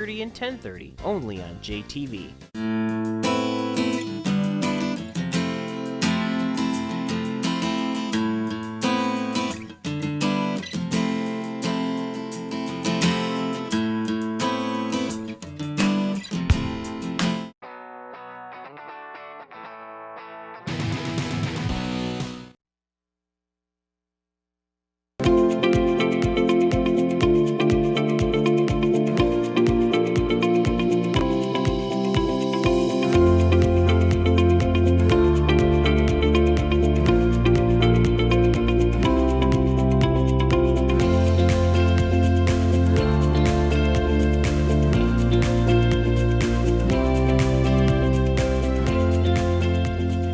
30 and 10:30, only on JTV.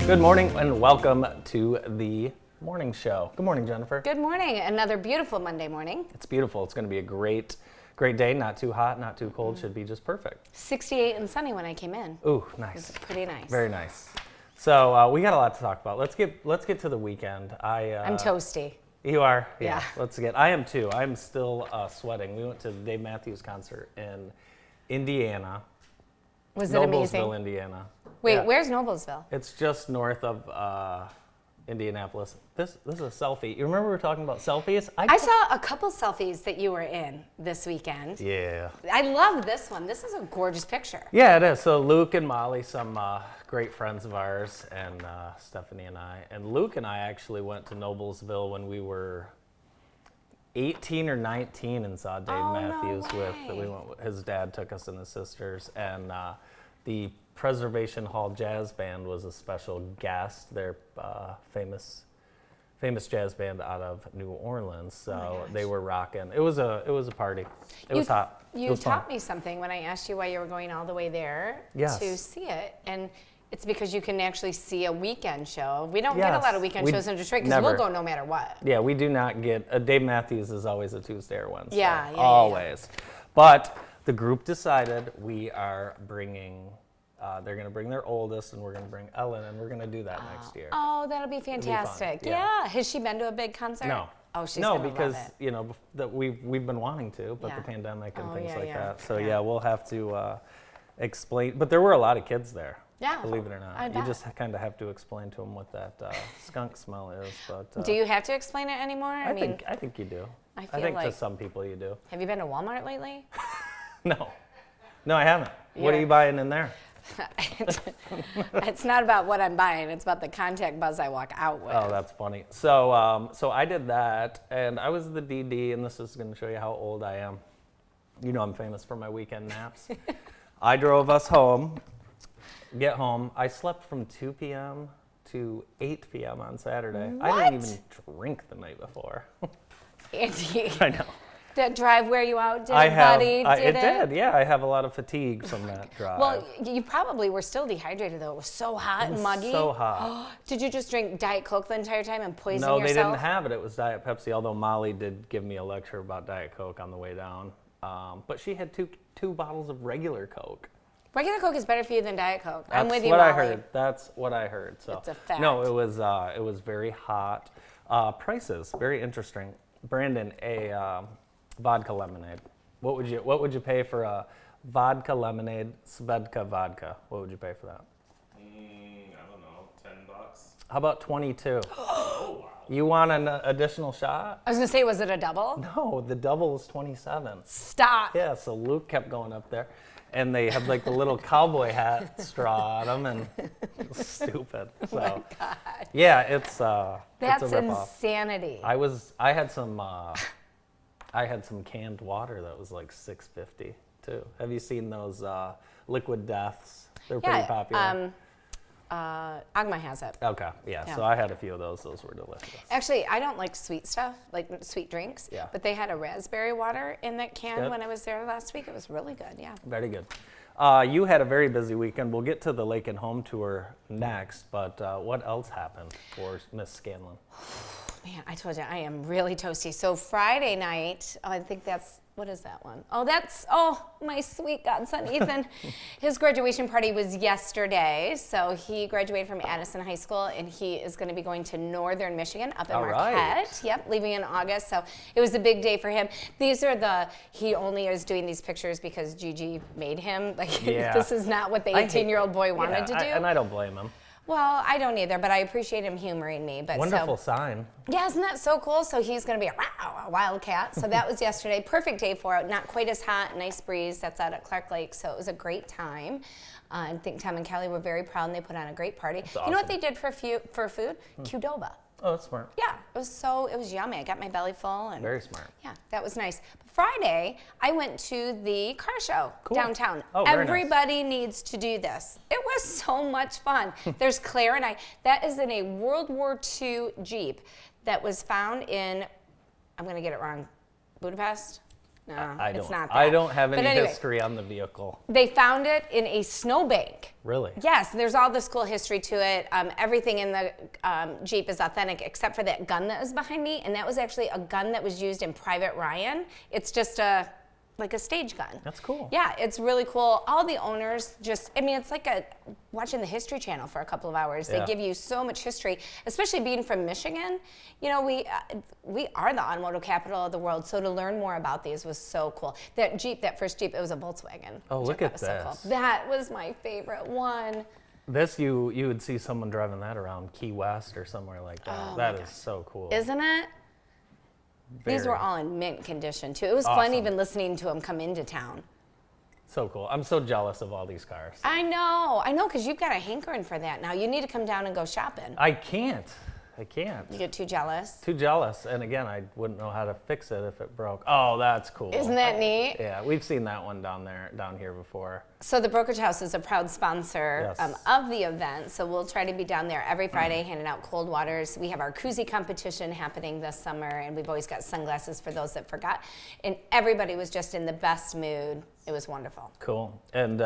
Good morning and welcome to the morning show. Good morning, Jennifer. Good morning. Another beautiful Monday morning. It's beautiful. It's going to be a great day. Not too hot, not too cold. Should be just perfect. 68 and sunny when I came in. Ooh, nice. It's pretty nice. Very nice. So we got a lot to talk about. Let's get to the weekend. I'm toasty. You are? Yeah. I am too. I'm still sweating. We went to the Dave Matthews concert in Indiana. Was it amazing? Noblesville, Indiana. Wait, Yeah. where's Noblesville? It's just north of Indianapolis. This is a selfie. You remember we were talking about selfies? I saw a couple selfies that you were in this weekend. Yeah. I love this one. This is a gorgeous picture. Yeah, it is. So Luke and Molly, some great friends of ours, and Stephanie and I. And Luke and I actually went to Noblesville when we were 18 or 19 and saw Dave Matthews his dad took us and his sisters, and the Preservation Hall Jazz Band was a special guest. They're famous jazz band out of New Orleans. So they were rocking. It was a party. It was hot. You taught me something when I asked you why you were going all the way there to see it, and it's because you can actually see a weekend show. We don't get a lot of weekend shows in Detroit because we'll go no matter what. Yeah, we do not get Dave Matthews is always a Tuesday or Wednesday. Yeah, always. Yeah. But the group decided we are bringing. They're going to bring their oldest, and we're going to bring Ellen, and we're going to do that next year. Oh, that'll be fantastic. Be yeah. Has she been to a big concert? No. Oh, she's no, gonna because love it. you know that we've been wanting to, but the pandemic and things like that. So we'll have to explain. But there were a lot of kids there. Yeah, believe it or not. I You bet. just kind of have to explain to them what that skunk smell is. But do you have to explain it anymore? I think you do. I think like, to some people you do. Have you been to Walmart lately? No, I haven't. What are you buying in there? It's not about what I'm buying. It's about the contact buzz I walk out with. Oh, that's funny. So I did that, and I was the DD, and this is going to show you how old I am. You know I'm famous for my weekend naps. I drove us home. Get home. I slept from 2 p.m. to 8 p.m. on Saturday. What? I didn't even drink the night before. Andy, I know. that drive wear you out, I have. buddy? It did, yeah. I have a lot of fatigue from that drive. Well, you probably were still dehydrated, though. It was so hot and muggy. So hot. Did you just drink Diet Coke the entire time and poison No, yourself? they didn't have it. It was Diet Pepsi, although Molly did give me a lecture about Diet Coke on the way down. But she had two bottles of regular Coke. Regular Coke is better for you than Diet Coke. I'm with you, That's what Molly. I heard. That's what I heard. So It's a fact. No, it was very hot. Prices, very interesting. Brandon, a vodka lemonade. What would you pay for a vodka lemonade, Svedka vodka? What would you pay for that? I don't know, $10. How about 22? Oh, wow. You want an additional shot? I was going to say, was it a double? No, the double is 27. Stop. Yeah, so Luke kept going up there, and they had like the little cowboy hat straw on them, and it was stupid. So, Oh my God. yeah, it's That's it's a ripoff. insanity. I had some canned water that was like $6.50 too. Have you seen those Liquid Deaths? They're pretty popular. Agma has it. Okay, yeah. So I had a few of those. Those were delicious. Actually, I don't like sweet stuff, like sweet drinks. Yeah. But they had a raspberry water in that can Good. when I was there last week. It was really good, yeah. Very good. You had a very busy weekend. We'll get to the Lake and Home tour next, but what else happened for Miss Scanlon? Man, I told you, I am really toasty. So Friday night, I think that's What is that one? Oh, my sweet godson, Ethan. His graduation party was yesterday. So he graduated from Addison High School, and he is going to be going to Northern Michigan up in Marquette. Right. Yep, leaving in August. So it was a big day for him. He only is doing these pictures because Gigi made him. Like, this is not what the 18-year-old boy wanted to do. And I don't blame him. Well, I don't either, but I appreciate him humoring me. But wonderful sign. Yeah, isn't that so cool? So he's going to be a wildcat. So that was yesterday. Perfect day for it. Not quite as hot. Nice breeze. That's out at Clark Lake. So it was a great time. I think Tom and Kelly were very proud, and they put on a great party. Awesome. You know what they did for food? Qdoba. Oh, that's smart. Yeah, it was yummy. I got my belly full. And very smart. Yeah, that was nice. But Friday, I went to the car show downtown. Oh, very Everybody needs to do this. It was so much fun. There's Claire and I. That is in a World War II Jeep that was found in, I'm going to get it wrong, Budapest? No, it's not that. I don't have any history on the vehicle. They found it in a snowbank. Really? Yes, there's all this cool history to it. Everything in the Jeep is authentic except for that gun that was behind me, and that was actually a gun that was used in Private Ryan. It's just like a stage gun. That's cool. Yeah, it's really cool. All the owners it's like watching the History Channel for a couple of hours. They give you so much history, especially being from Michigan. You know, we are the automotive capital of the world, so to learn more about these was so cool. That Jeep, that first Jeep, it was a Volkswagen. Oh, look at this. So cool. That was my favorite one. This, you would see someone driving that around Key West or somewhere like that. Oh, that is so cool. Isn't it? These were all in mint condition, too. It was fun even listening to them come into town. So cool. I'm so jealous of all these cars. I know, because you've got a hankering for that now. You need to come down and go shopping. I can't. You get too jealous? Too jealous. And again, I wouldn't know how to fix it if it broke. Oh, that's cool. Isn't that neat? Yeah, we've seen that one down here before. So the Brokerage House is a proud sponsor of the event. So we'll try to be down there every Friday handing out cold waters. We have our koozie competition happening this summer, and we've always got sunglasses for those that forgot. And everybody was just in the best mood. It was wonderful. Cool. And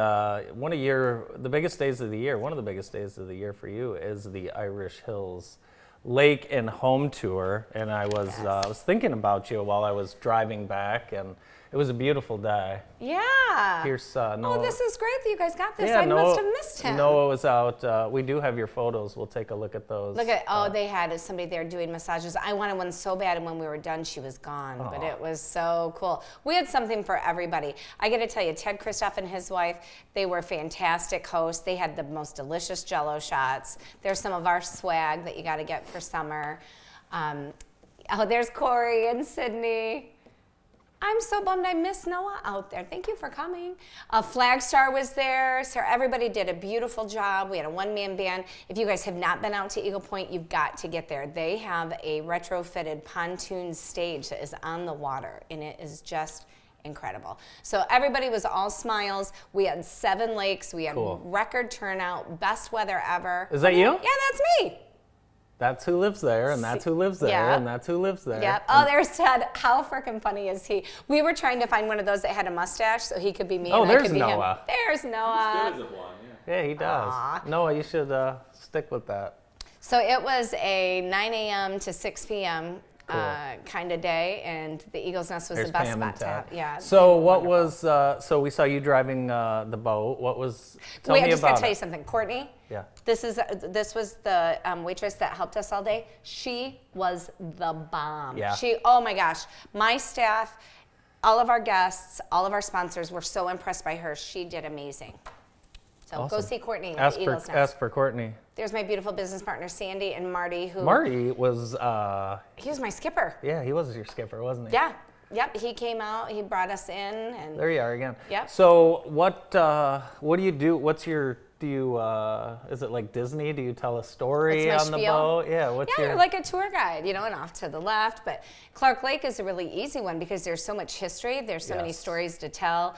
one of the biggest days of the year for you is the Irish Hills Lake and Home Tour. And I was thinking about you while I was driving back, and it was a beautiful day. Yeah. Here's Noah. Oh, this is great that you guys got this. Yeah, I must have missed him. Noah was out. We do have your photos. We'll take a look at those. They had somebody there doing massages. I wanted one so bad, and when we were done, she was gone. But it was so cool. We had something for everybody. I got to tell you, Ted Christoph and his wife, they were fantastic hosts. They had the most delicious Jell-O shots. There's some of our swag that you got to get for summer. There's Corey and Sydney. I'm so bummed I missed Noah out there. Thank you for coming. Flagstar was there, so everybody did a beautiful job. We had a one-man band. If you guys have not been out to Eagle Point, you've got to get there. They have a retrofitted pontoon stage that is on the water, and it is just incredible. So everybody was all smiles. We had 7 lakes. We had record turnout, best weather ever. Is that you? Yeah, that's me. That's who lives there, and that's who lives there, and that's who lives there. Yep. Oh, there's Ted. How freaking funny is he? We were trying to find one of those that had a mustache so he could be me and I could be him. There's Noah. He's good as a blonde, yeah, he does. Aww. Noah, you should stick with that. So it was a 9 a.m. to 6 p.m. Kind of day, and the Eagle's Nest was the best spot to have. Yeah. So what was? So we saw you driving the boat. What was? Tell me I just about got to tell you something, Courtney. Yeah. This was the waitress that helped us all day. She was the bomb. Yeah. Oh my gosh, my staff, all of our guests, all of our sponsors were so impressed by her. She did amazing. So go see Courtney at the Eagle's Nest. Ask for Courtney. There's my beautiful business partner, Sandy, and Marty. Marty was... he was my skipper. Yeah, he was your skipper, wasn't he? Yeah. Yep, he came out, he brought us in. And there you are again. Yep. So what do you do? Is it like Disney? Do you tell a story on the boat? Yeah, you're like a tour guide, and off to the left. But Clark Lake is a really easy one because there's so much history. There's so many stories to tell.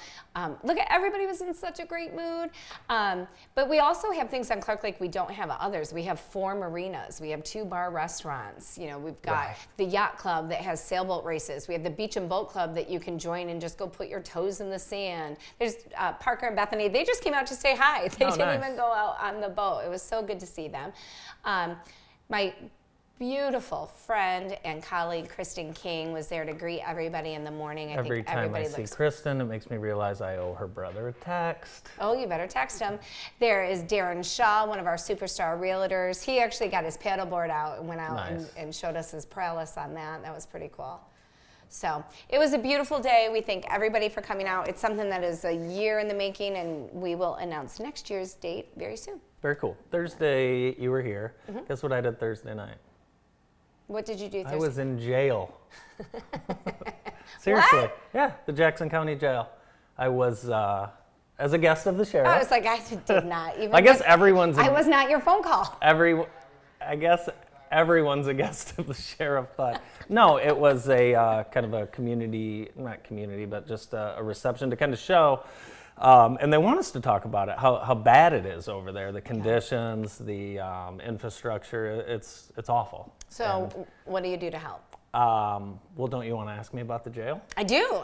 Look, everybody was in such a great mood. But we also have things on Clark Lake we don't have at others. We have 4 marinas. We have 2 bar restaurants. We've got the yacht club that has sailboat races. We have the beach and boat club that you can join and just go put your toes in the sand. There's Parker and Bethany. They just came out to say hi. They didn't even go out on the boat. It was so good to see them. My beautiful friend and colleague, Kristen King, was there to greet everybody in the morning. I Every think time everybody I see looks. Kristen, it makes me realize I owe her brother a text. Oh, you better text him. There is Darren Shaw, one of our superstar realtors. He actually got his paddleboard out and went out Nice. and showed us his prowess on that. That was pretty cool. So it was a beautiful day. We thank everybody for coming out. It's something that is a year in the making, and we will announce next year's date very soon. Very cool. Thursday, you were here. Guess what I did Thursday night? What did you do Thursday? I was in jail. Seriously. Yeah, the Jackson County Jail. I was as a guest of the sheriff. I was like, I did not even. I guess everyone's. I was not your phone call. I guess everyone's a guest of the sheriff, but no, it was a kind of a not community, but just a reception to kind of show. And they want us to talk about it, how bad it is over there, the conditions, the infrastructure. It's awful. So what do you do to help? Well, don't you want to ask me about the jail? I do.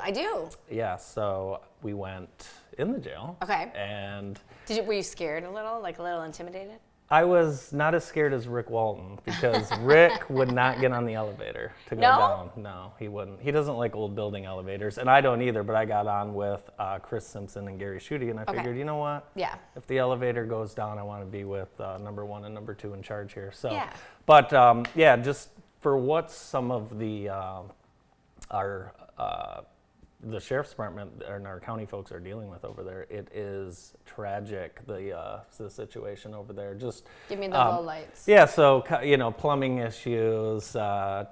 Yeah, so we went in the jail. Okay. And Were you scared a little, like a little intimidated? I was not as scared as Rick Walton because Rick would not get on the elevator to go No? down. No, he wouldn't. He doesn't like old building elevators, and I don't either, but I got on with Chris Simpson and Gary Schutte, and I Okay. figured, you know what? Yeah. If the elevator goes down, I want to be with number 1 and number 2 in charge here. So, Yeah. But yeah, just for what some of the the sheriff's department and our county folks are dealing with over there, it is tragic. The situation over there. Just Give me the lowlights. yeah, so plumbing issues,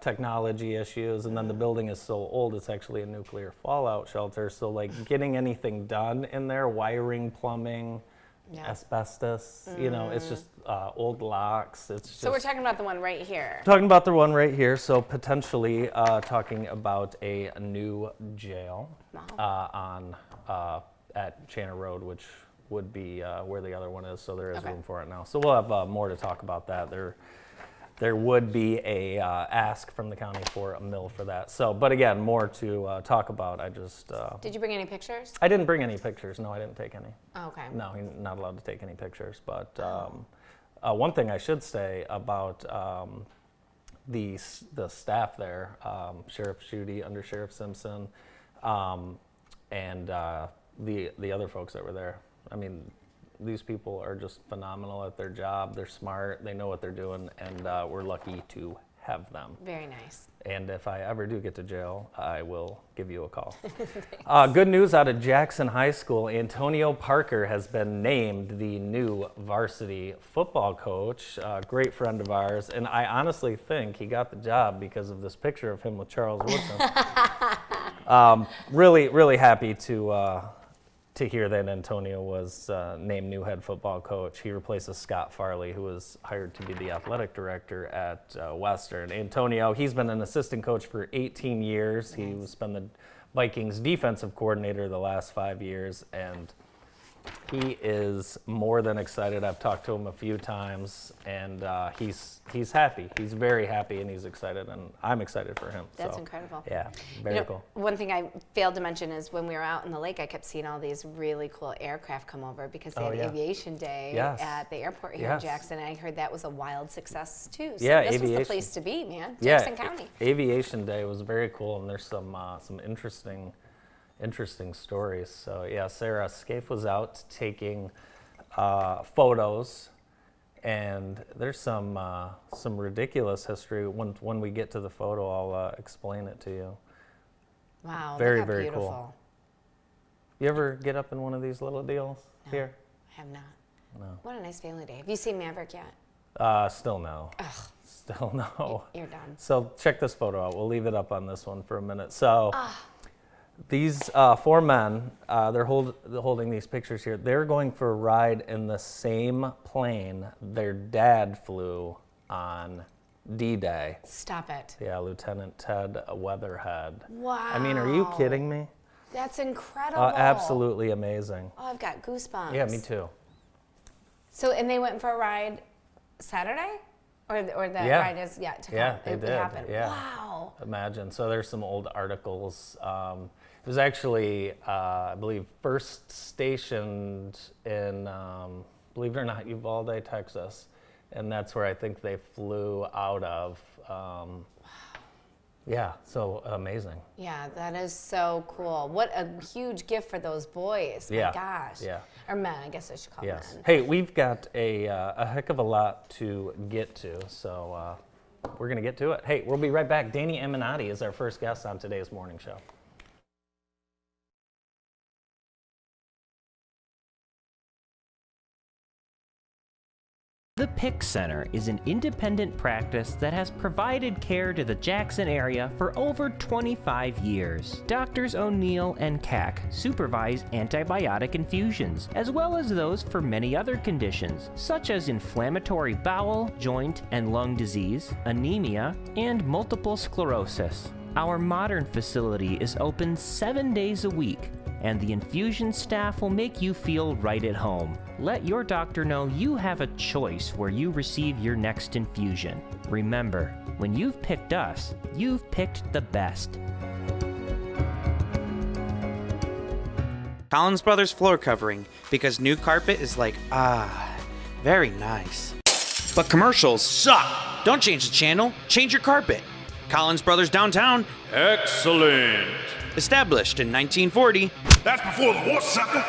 technology issues, and then the building is so old it's actually a nuclear fallout shelter. So like getting anything done in there, wiring, plumbing, Yeah. asbestos, it's just old locks. It's just So we're talking about the one right here. talking about the one right here. So potentially talking about a new jail at Channer Road, which would be where the other one is. So there is Okay. room for it now. So we'll have more to talk about that. There would be a ask from the county for a mill for that. So, but again, more to talk about. I just Did you bring any pictures? I didn't bring any pictures. No, I didn't take any. Oh, okay. No, you're not allowed to take any pictures. But one thing I should say about the staff there, Sheriff Schutte, Under Sheriff Simpson, and the other folks that were there. I mean, these people are just phenomenal at their job. They're smart. They know what they're doing, and we're lucky to have them. Very nice. And if I ever do get to jail, I will give you a call. Good news out of Jackson High School. Antonio Parker has been named the new varsity football coach, a great friend of ours. And I honestly think he got the job because of this picture of him with Charles Woodson. Really, really happy to hear that Antonio was named new head football coach. He replaces Scott Farley, who was hired to be the athletic director at Western. Antonio, he's been an assistant coach for 18 years. He was been the Vikings defensive coordinator the last 5 years, and he is more than excited. I've talked to him a few times, and he's happy. He's very happy, and he's excited, and I'm excited for him. That's So, incredible. Yeah, very cool. One thing I failed to mention is when we were out in the lake, I kept seeing all these really cool aircraft come over because they Oh, had yeah. Aviation Day Yes. at the airport here Yes. in Jackson. And I heard that was a wild success too. So Yeah, this was the aviation. place to be, man. Yeah, Jackson County. Aviation Day was very cool, and there's some interesting stories. So yeah, Sarah Scaife was out taking photos, and there's some ridiculous history. When we get to the photo, I'll explain it to you. Wow. Very, look how very beautiful. cool. You ever get up in one of these little deals here? I have not. No. What a nice family day. Have you seen Maverick yet? Still no. Ugh, Still no. you're done. So check this photo out. We'll leave it up on this one for a minute. So Ah. these 4 men, they're holding these pictures here. They're going for a ride in the same plane their dad flew on D-Day. Stop it. Yeah, Lieutenant Ted Weatherhead. Wow. I mean, are you kidding me? That's incredible. Absolutely amazing. Oh, I've got goosebumps. Yeah, me too. So, and they went for a ride Saturday? Or the Yeah. ride is yet to come? Yeah, they it did, happened. yeah. Wow. Imagine. So there's some old articles. It was actually, I believe, first stationed in, believe it or not, Uvalde, Texas. and that's where I think they flew out of. Yeah, so amazing. Yeah, that is so cool. What a huge gift for those boys. Yeah, My gosh. yeah. Or men, I guess I should call Yes. men. Hey, we've got a heck of a lot to get to, so we're going to get to it. Hey, we'll be right back. Danny Eminati is our first guest on today's morning show. The PIC Center is an independent practice that has provided care to the Jackson area for over 25 years. Doctors O'Neill and Cack supervise antibiotic infusions, as well as those for many other conditions, such as inflammatory bowel, joint, and lung disease, anemia, and multiple sclerosis. Our modern facility is open 7 days a week, and the infusion staff will make you feel right at home. Let your doctor know you have a choice where you receive your next infusion. Remember, when you've picked us, you've picked the best. Collins Brothers floor covering, because new carpet is like, very nice. But commercials suck. Don't change the channel, change your carpet. Collins Brothers downtown, Excellent. established in 1940. That's before the war, sucker.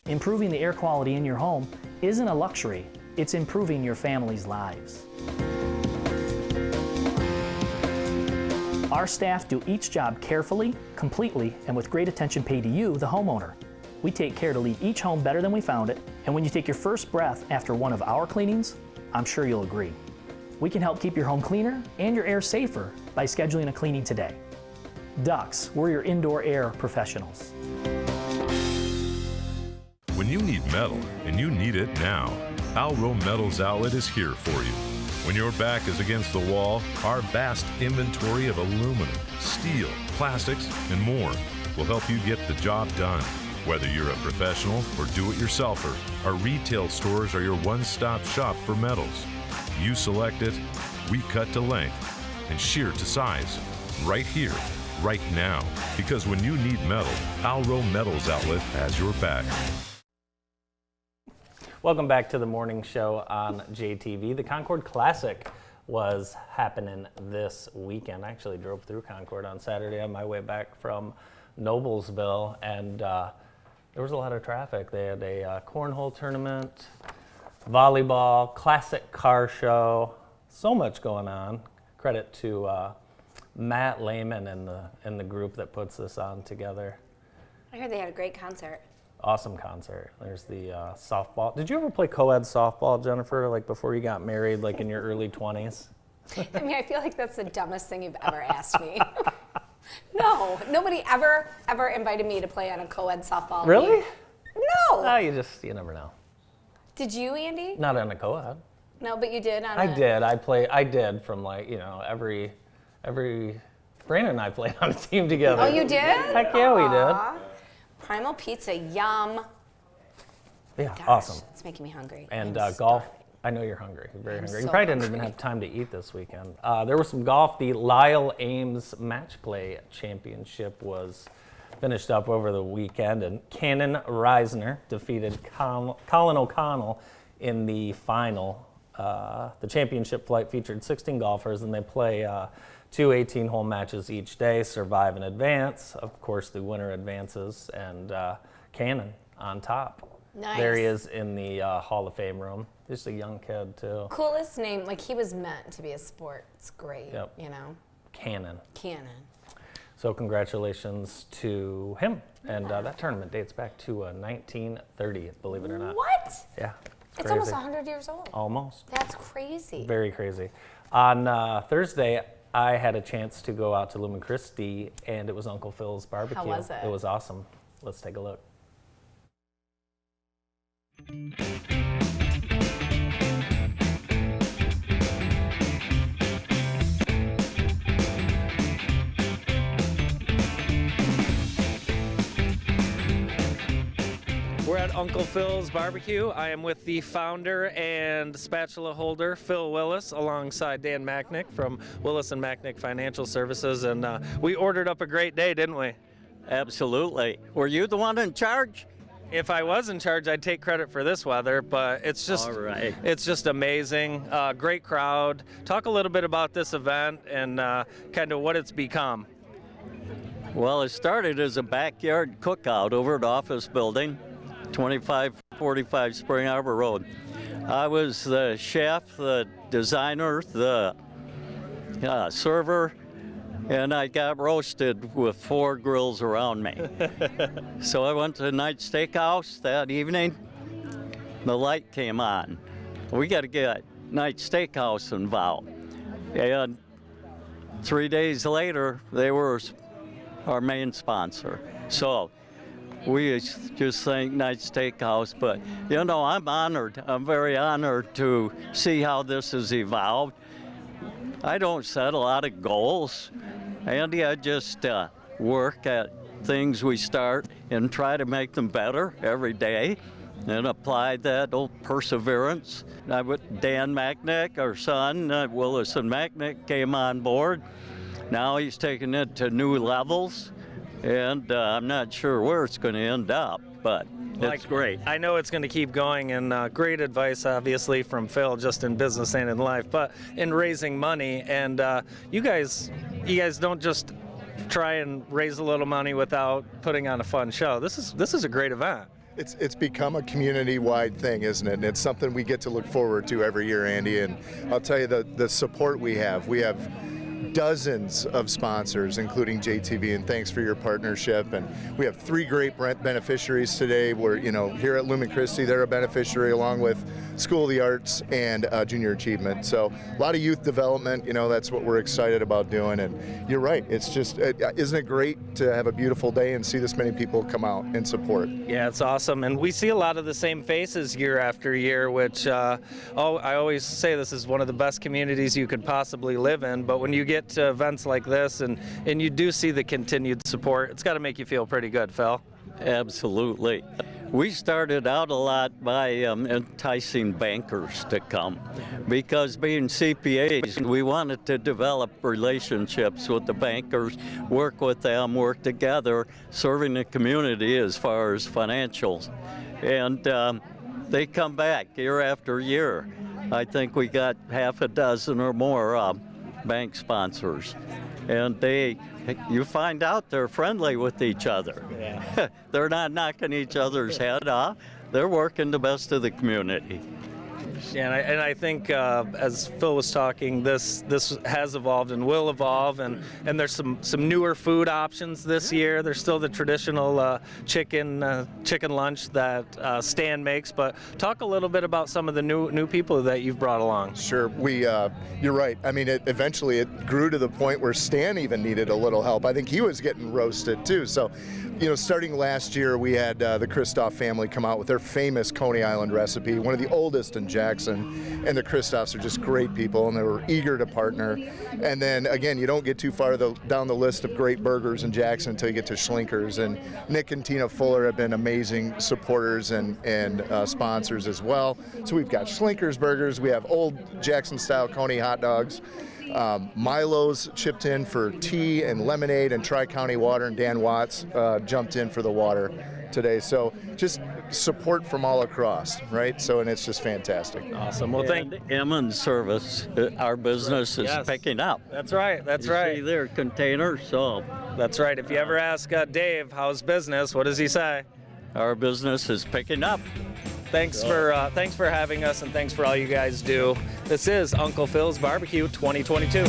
Improving the air quality in your home isn't a luxury, it's improving your family's lives. Our staff do each job carefully, completely, and with great attention paid to you, the homeowner. We take care to leave each home better than we found it, and when you take your first breath after one of our cleanings, I'm sure you'll agree. We can help keep your home cleaner and your air safer by scheduling a cleaning today. Dux, we're your indoor air professionals. When you need metal, and you need it now, Alro Metals Outlet is here for you. When your back is against the wall, our vast inventory of aluminum, steel, plastics, and more will help you get the job done. Whether you're a professional or do-it-yourselfer, our retail stores are your one-stop shop for metals. You select it, we cut to length, and shear to size. Right here, right now. Because when you need metal, Alro Metals Outlet has your back. Welcome back to the morning show on JTV. The Concord Classic was happening this weekend. I actually drove through Concord on Saturday on my way back from Noblesville, and there was a lot of traffic. They had a cornhole tournament, volleyball, classic car show, so much going on. Credit to Matt Lehman and the group that puts this on together. I heard they had a great concert. Awesome concert. There's the softball. Did you ever play co-ed softball, Jennifer, like before you got married, like in your early 20s? I mean, I feel like that's the dumbest thing you've ever asked me. No, nobody ever invited me to play on a co-ed softball Really? league. No. Oh, you never know. Did you, Andy? Not on a co-ed. No, but you did on I did from like, every Brandon and I played on a team together. Oh, you did? Heck yeah, we did. Primal Pizza, yum. Yeah, Gosh, awesome. It's making me hungry. And I'm golf. starving. I know you're hungry. You're very hungry. You so probably didn't even hungry. have time to eat this weekend. There was some golf. The Lyle Ames Match Play Championship was finished up over the weekend, and Cannon Reisner defeated Colin O'Connell in the final. The championship flight featured 16 golfers, and they play two 18-hole matches each day, survive and advance. Of course, the winner advances, and Cannon on top. Nice. There he is in the Hall of Fame room. Just a young kid, too. Coolest name, like he was meant to be a sports great, Yep. you know? Cannon. Cannon. So congratulations to him. And that tournament dates back to 1930, believe it or not. What? Yeah. It's crazy. almost 100 years old. Almost. That's crazy. Very crazy. On Thursday, I had a chance to go out to Lumen Christi, and it was Uncle Phil's barbecue. How was it? It was awesome. Let's take a look. at Uncle Phil's Barbecue. I am with the founder and spatula holder, Phil Willis, alongside Dan Macknick from Willis and Macknick Financial Services. And we ordered up a great day, didn't we? Absolutely. Were you the one in charge? If I was in charge, I'd take credit for this weather, but it's just All right. It's just amazing. Great crowd. Talk a little bit about this event and kind of what it's become. Well, it started as a backyard cookout over at the office building, 2545 Spring Arbor Road. I was the chef, the designer, the server, and I got roasted with 4 grills around me. So I went to Knight's Steakhouse that evening. The light came on. We got to get Knight's Steakhouse involved. And 3 days later, they were our main sponsor. So we just thank Knight's Steakhouse. But, you know, I'm honored. I'm very honored to see how this has evolved. I don't set a lot of goals, Andy. I just work at things we start and try to make them better every day and apply that old perseverance. Dan Macknick, our son, Willis and Macknick, came on board. Now he's taking it to new levels, and I'm not sure where it's going to end up, but it's great. I know it's going to keep going, and great advice, obviously, from Phil, just in business and in life, but in raising money. And you guys don't just try and raise a little money without putting on a fun show. This is a great event. It's become a community-wide thing, isn't it? And it's something we get to look forward to every year, Andy. And I'll tell you the support we have. We have dozens of sponsors, including JTV, and thanks for your partnership. And we have 3 great beneficiaries today. We're, here at Lumen Christi, they're a beneficiary along with School of the Arts and Junior Achievement. So a lot of youth development, that's what we're excited about doing. And you're right, it's just, isn't it great to have a beautiful day and see this many people come out and support? Yeah, it's awesome. And we see a lot of the same faces year after year, which I always say this is one of the best communities you could possibly live in. But when you get to events like this and you do see the continued support, it's got to make you feel pretty good, Phil. Absolutely. We started out a lot by enticing bankers to come because being CPAs, we wanted to develop relationships with the bankers, work with them, work together, serving the community as far as financials. And they come back year after year. I think we got half a dozen or more bank sponsors. And you find out they're friendly with each other. Yeah. They're not knocking each other's head off. They're working the best of the community. Yeah, and I think as Phil was talking, this has evolved and will evolve, and there's some newer food options this year. There's still the traditional chicken lunch that Stan makes, but talk a little bit about some of the new people that you've brought along. Sure, you're right. I mean, eventually it grew to the point where Stan even needed a little help. I think he was getting roasted too. So, starting last year, we had the Kristoff family come out with their famous Coney Island recipe, one of the oldest in Jackson. And the Kristoffs are just great people, and they were eager to partner. And then again, you don't get too far down the list of great burgers in Jackson until you get to Schlinkers. And Nick and Tina Fuller have been amazing supporters and sponsors as well. So we've got Schlinkers burgers, we have old Jackson-style Coney hot dogs. Milo's chipped in for tea and lemonade, and Tri-County Water and Dan Watts jumped in for the water today. So just support from all across, right? So, and it's just fantastic. Awesome. Well, thank Emmons Service, our business is picking up. That's right. That's right. See their container, so. That's right. If you ever ask Dave how's business, what does he say? Our business is picking up. Thanks for having us, and thanks for all you guys do. This is Uncle Phil's Barbecue 2022.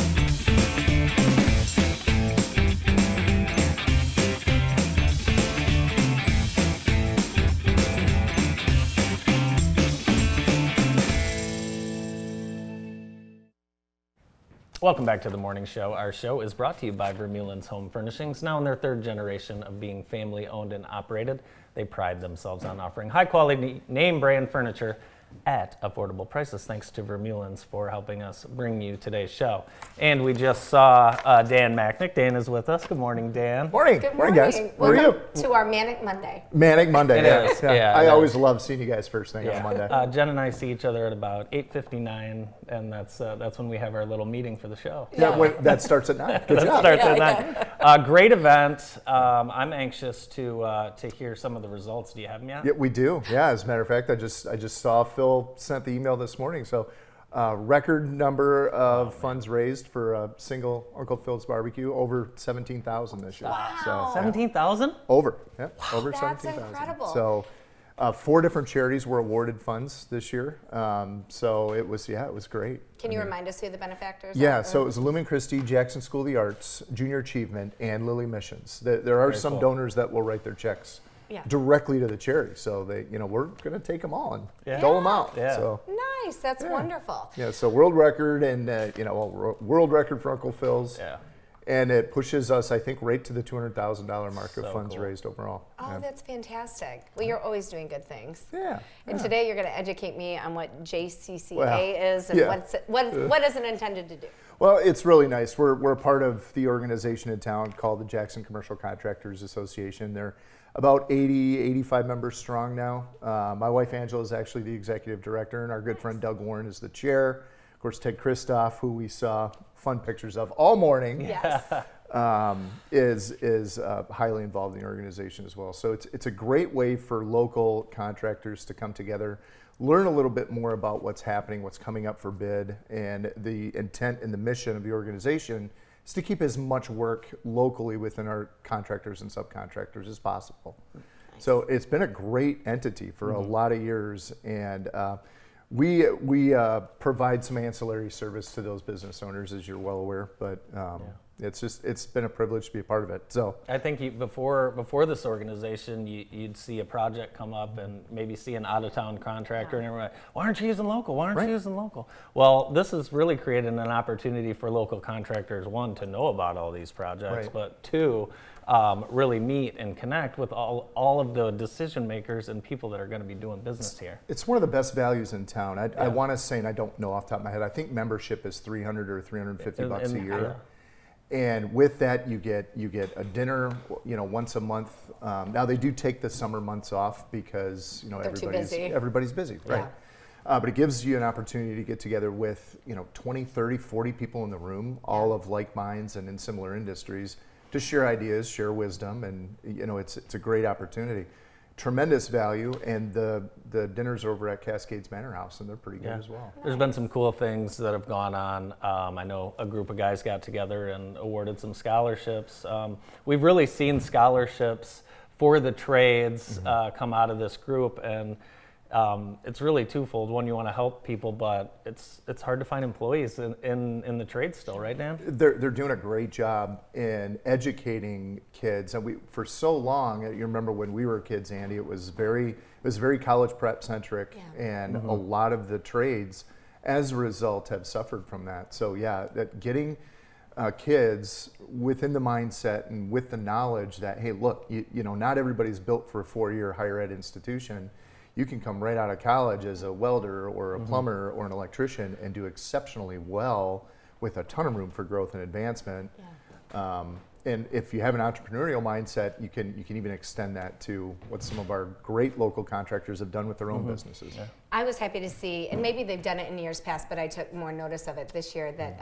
Welcome back to the morning show. Our show is brought to you by Vermeulen's Home Furnishings. Now in their 3rd generation of being family owned and operated, they pride themselves on offering high quality name brand furniture at affordable prices. Thanks to Vermeulens for helping us bring you today's show. And we just saw Dan Macknick. Dan is with us. Good morning, Dan. Morning. Good Morning, guys. How are you? Welcome to our Manic Monday. Manic Monday. It is, yeah, I it always is. love seeing you guys first thing on Monday. Jen and I see each other at about 8:59, and that's when we have our little meeting for the show. That starts at 9. Good job. Starts at 9. Great event. I'm anxious to hear some of the results. Do you have them yet? Yeah, we do. Yeah, as a matter of fact, I just saw Phil sent the email this morning. So, record number of funds raised for a single Uncle Phil's barbecue, over 17,000 this year. Wow. So, 17,000? over. Yeah, over That's 17,000. incredible. So, 4 different charities were awarded funds this year. So it was great. Can you remind us who the benefactors Yeah, are? so it was Lumen Christi, Jackson School of the Arts, Junior Achievement, and Lilly Missions. There are some donors that will write their checks directly to the charity. So we're going to take them all and dole them out. Yeah. So, Nice, that's wonderful. yeah, so world record and world record for Uncle Phil's. Yeah. And it pushes us, I think, right to the $200,000 mark of So funds cool. raised overall. Oh, that's fantastic. Well, you're always doing good things. Yeah. And today you're going to educate me on what JCCA Well, is and what is it intended to do. Well, it's really nice. We're a part of the organization in town called the Jackson Commercial Contractors Association. They're about 80, 85 members strong now. My wife Angela is actually the executive director, and our good friend Doug Warren is the chair. Of course, Ted Christoff, who we saw fun pictures of all morning, Yes. is highly involved in the organization as well. So it's a great way for local contractors to come together, learn a little bit more about what's happening, what's coming up for bid, and the intent and the mission of the organization is to keep as much work locally within our contractors and subcontractors as possible. So it's been a great entity for a lot of years, and we provide some ancillary service to those business owners, as you're well aware. But it's been a privilege to be a part of it. So I think before this organization, you'd see a project come up and maybe see an out-of-town contractor, and everyone, why aren't you using local? Why aren't you using local? Well, this has really created an opportunity for local contractors, one, to know about all these projects, but two, really meet and connect with all of the decision makers and people that are going to be doing business here. it's one of the best values in town. I want to say, and I don't know off the top of my head, I think membership is $300 or $350 a year. And with that, you get a dinner, once a month. Now they do take the summer months off because everybody's busy, right? But it gives you an opportunity to get together with 20, 30, 40 people in the room, all of like minds and in similar industries, to share ideas, share wisdom, and it's a great opportunity. Tremendous value, and the dinners are over at Cascades Manor House, and they're pretty good as well. There's been some cool things that have gone on. I know a group of guys got together and awarded some scholarships. We've really seen scholarships for the trades come out of this group, and it's really twofold. One, you want to help people, but it's hard to find employees in the trades still, right, Dan? They're doing a great job in educating kids, and for so long, you remember when we were kids, Andy, it was very college prep centric, and a lot of the trades, as a result, have suffered from that. So that getting kids within the mindset and with the knowledge that, hey, look, not everybody's built for a 4-year higher ed institution. You can come right out of college as a welder or a plumber or an electrician and do exceptionally well with a ton of room for growth and advancement. And if you have an entrepreneurial mindset, you can even extend that to what some of our great local contractors have done with their own businesses. I was happy to see, and maybe they've done it in years past, but I took more notice of it this year, that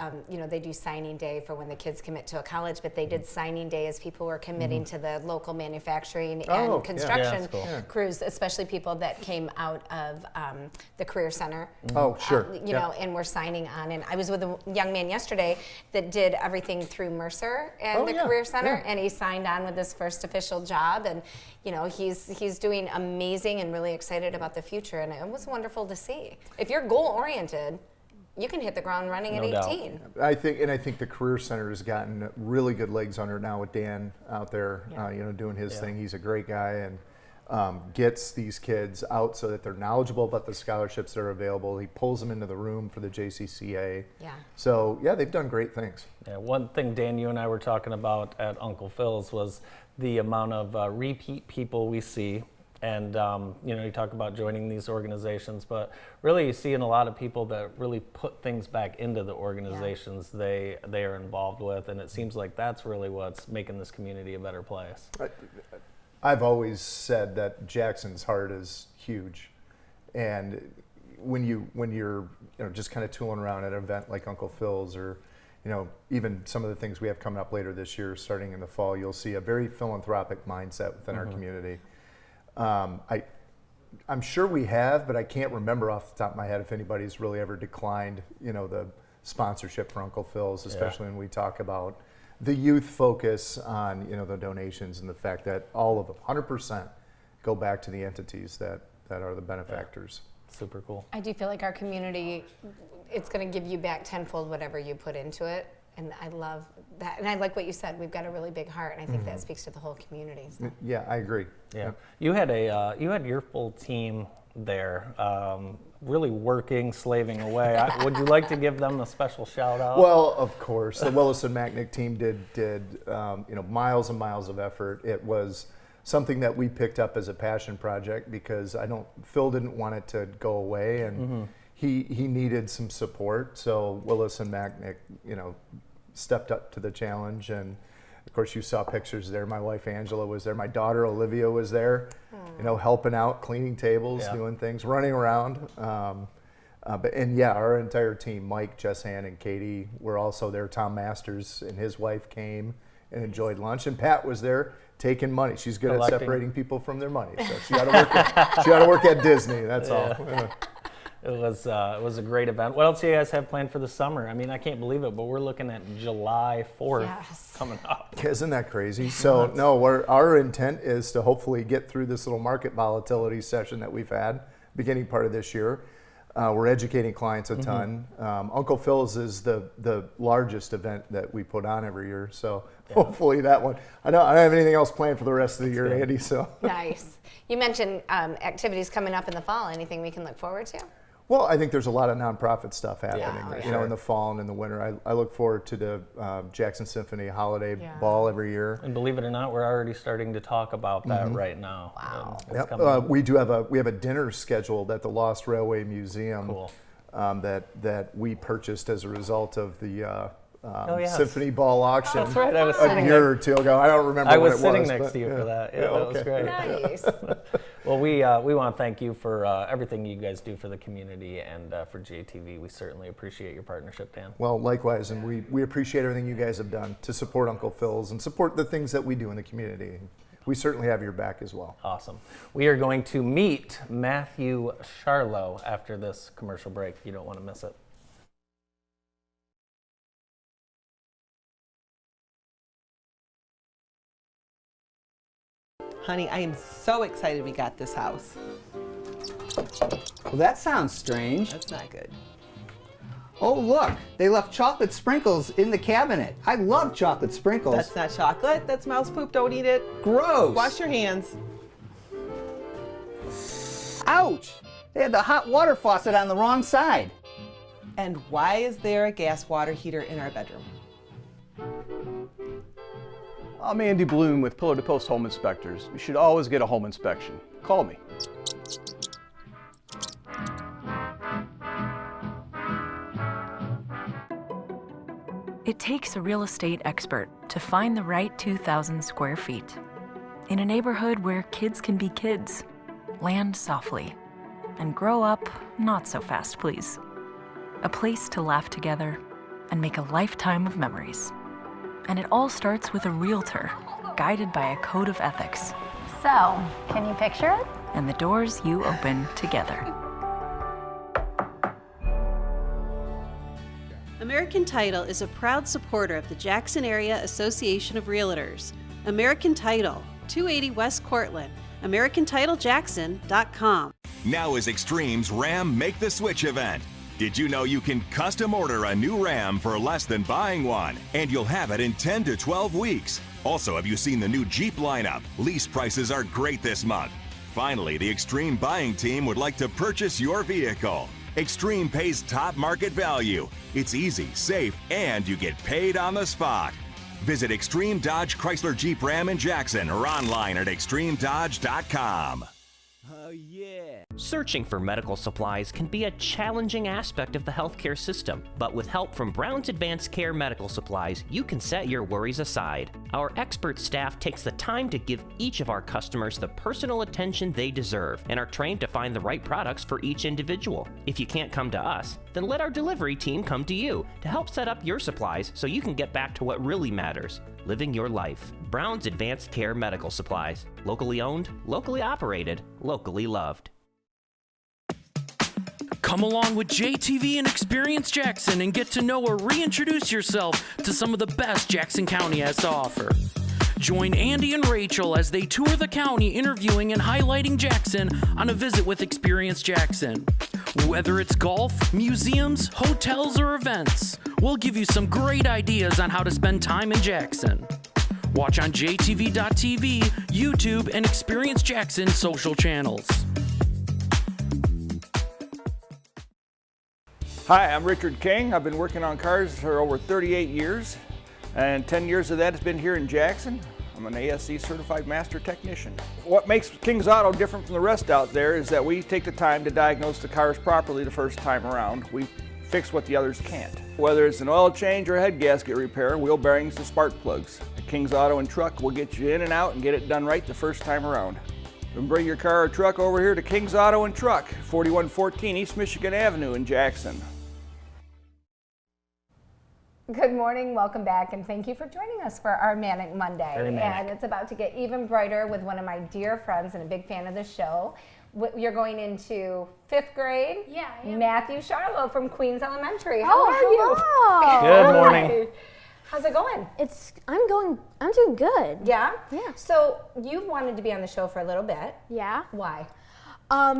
they do signing day for when the kids commit to a college, but they did signing day as people were committing to the local manufacturing and construction crews, especially people that came out of the Career Center. Oh, sure. And were signing on. And I was with a young man yesterday that did everything through Mercer and the Career Center, and he signed on with his first official job, and he's doing amazing and really excited about the future, and it was wonderful to see. If you're goal-oriented, you can hit the ground running at 18. I think the Career Center has gotten really good legs under it now with Dan out there, doing his thing. He's a great guy, and gets these kids out so that they're knowledgeable about the scholarships that are available. He pulls them into the room for the JCCA. So they've done great things. One thing, Dan, you and I were talking about at Uncle Phil's was the amount of repeat people we see And you talk about joining these organizations, but really you see in a lot of people that really put things back into the organizations they are involved with, and it seems like that's really what's making this community a better place. I've always said that Jackson's heart is huge, and when you're just kind of tooling around at an event like Uncle Phil's, or even some of the things we have coming up later this year, starting in the fall, you'll see a very philanthropic mindset within our community. I'm sure we have, but I can't remember off the top of my head if anybody's really ever declined, the sponsorship for Uncle Phil's, especially when we talk about the youth focus on, the donations and the fact that all of them, 100%, go back to the entities that are the benefactors. Super cool. I do feel like our community, it's going to give you back tenfold whatever you put into it. And I love that. And I like what you said. We've got a really big heart, and I think that speaks to the whole community. So. Yeah, I agree. Yeah. You had your full team there, really working, slaving away. Would you like to give them a special shout out? Well, of course. The Willis and Macknick team did miles and miles of effort. It was something that we picked up as a passion project because Phil didn't want it to go away, and he needed some support. So Willis and Macknick, stepped up to the challenge, and of course you saw pictures there. My wife Angela was there. My daughter Olivia was there, helping out, cleaning tables, doing things, running around. Our entire team, Mike, Jess Ann, and Katie, were also there. Tom Masters and his wife came and enjoyed lunch, and Pat was there taking money. She's good at separating people from their money, so she got to work at Disney. That's all. It was a great event. What else do you guys have planned for the summer? I mean, I can't believe it, but we're looking at July 4th coming up. Isn't that crazy? So no, our intent is to hopefully get through this little market volatility session that we've had beginning part of this year. We're educating clients a ton. Uncle Phil's is the largest event that we put on every year, so hopefully that one. I don't have anything else planned for the rest of the year, Andy. So nice. You mentioned activities coming up in the fall. Anything we can look forward to? Well, I think there's a lot of nonprofit stuff happening, in the fall and in the winter. I look forward to the Jackson Symphony Holiday Ball every year. And believe it or not, we're already starting to talk about that right now. Wow. We have a dinner scheduled at the Lost Railway Museum. Cool. That we purchased as a result of the Symphony Ball auction. That's right. I was a year or two ago. I don't remember. I when was it sitting was, next but, to you for that. Yeah, that was great. Nice. Well, we want to thank you for everything you guys do for the community and for JTV. We certainly appreciate your partnership, Dan. Well, likewise, and we appreciate everything you guys have done to support Uncle Phil's and support the things that we do in the community. We certainly have your back as well. Awesome. We are going to meet Matthew Charlo after this commercial break. You don't want to miss it. Honey, I am so excited we got this house. Well, that sounds strange. That's not good. Oh, look, they left chocolate sprinkles in the cabinet. I love chocolate sprinkles. That's not chocolate. That's mouse poop. Don't eat it. Gross. Wash your hands. Ouch! They had the hot water faucet on the wrong side. And why is there a gas water heater in our bedroom? I'm Andy Bloom with Pillar to Post Home Inspectors. You should always get a home inspection. Call me. It takes a real estate expert to find the right 2,000 square feet in a neighborhood where kids can be kids, land softly, and grow up not so fast, please. A place to laugh together and make a lifetime of memories. And it all starts with a realtor, guided by a code of ethics. So, can you picture it? And the doors you open together. American Title is a proud supporter of the Jackson Area Association of Realtors. American Title, 280 West Cortland, AmericanTitleJackson.com. Now is Extreme's Ram Make the Switch event. Did you know you can custom order a new Ram for less than buying one, and you'll have it in 10 to 12 weeks? Also, have you seen the new Jeep lineup? Lease prices are great this month. Finally, the Extreme buying team would like to purchase your vehicle. Extreme pays top market value. It's easy, safe, and you get paid on the spot. Visit Extreme Dodge Chrysler Jeep Ram in Jackson or online at extremedodge.com. Searching for medical supplies can be a challenging aspect of the healthcare system, but with help from Brown's Advanced Care Medical Supplies, you can set your worries aside. Our expert staff takes the time to give each of our customers the personal attention they deserve and are trained to find the right products for each individual. If you can't come to us, then let our delivery team come to you to help set up your supplies so you can get back to what really matters, living your life. Brown's Advanced Care Medical Supplies. Locally owned, locally operated, locally loved. Come along with JTV and Experience Jackson and get to know or reintroduce yourself to some of the best Jackson County has to offer. Join Andy and Rachel as they tour the county interviewing and highlighting Jackson on a visit with Experience Jackson. Whether it's golf, museums, hotels, or events, we'll give you some great ideas on how to spend time in Jackson. Watch on JTV.tv, YouTube, and Experience Jackson social channels. Hi, I'm Richard King. I've been working on cars for over 38 years, and 10 years of that has been here in Jackson. I'm an ASE certified master technician. What makes King's Auto different from the rest out there is that we take the time to diagnose the cars properly the first time around. We fix what the others can't. Whether it's an oil change or head gasket repair, wheel bearings to spark plugs, at King's Auto and Truck will get you in and out and get it done right the first time around. Then bring your car or truck over here to King's Auto and Truck, 4114 East Michigan Avenue in Jackson. Good morning, welcome back, and thank you for joining us for our Manic Monday. Very manic. And it's about to get even brighter with one of my dear friends and a big fan of the show. You're going into 5th grade. Yeah, I am. Matthew Charlo from Queens Elementary. How Oh, are you? hello. Good morning. How's it going? I'm doing good. Yeah? Yeah. So you've wanted to be on the show for a little bit. Yeah. Why?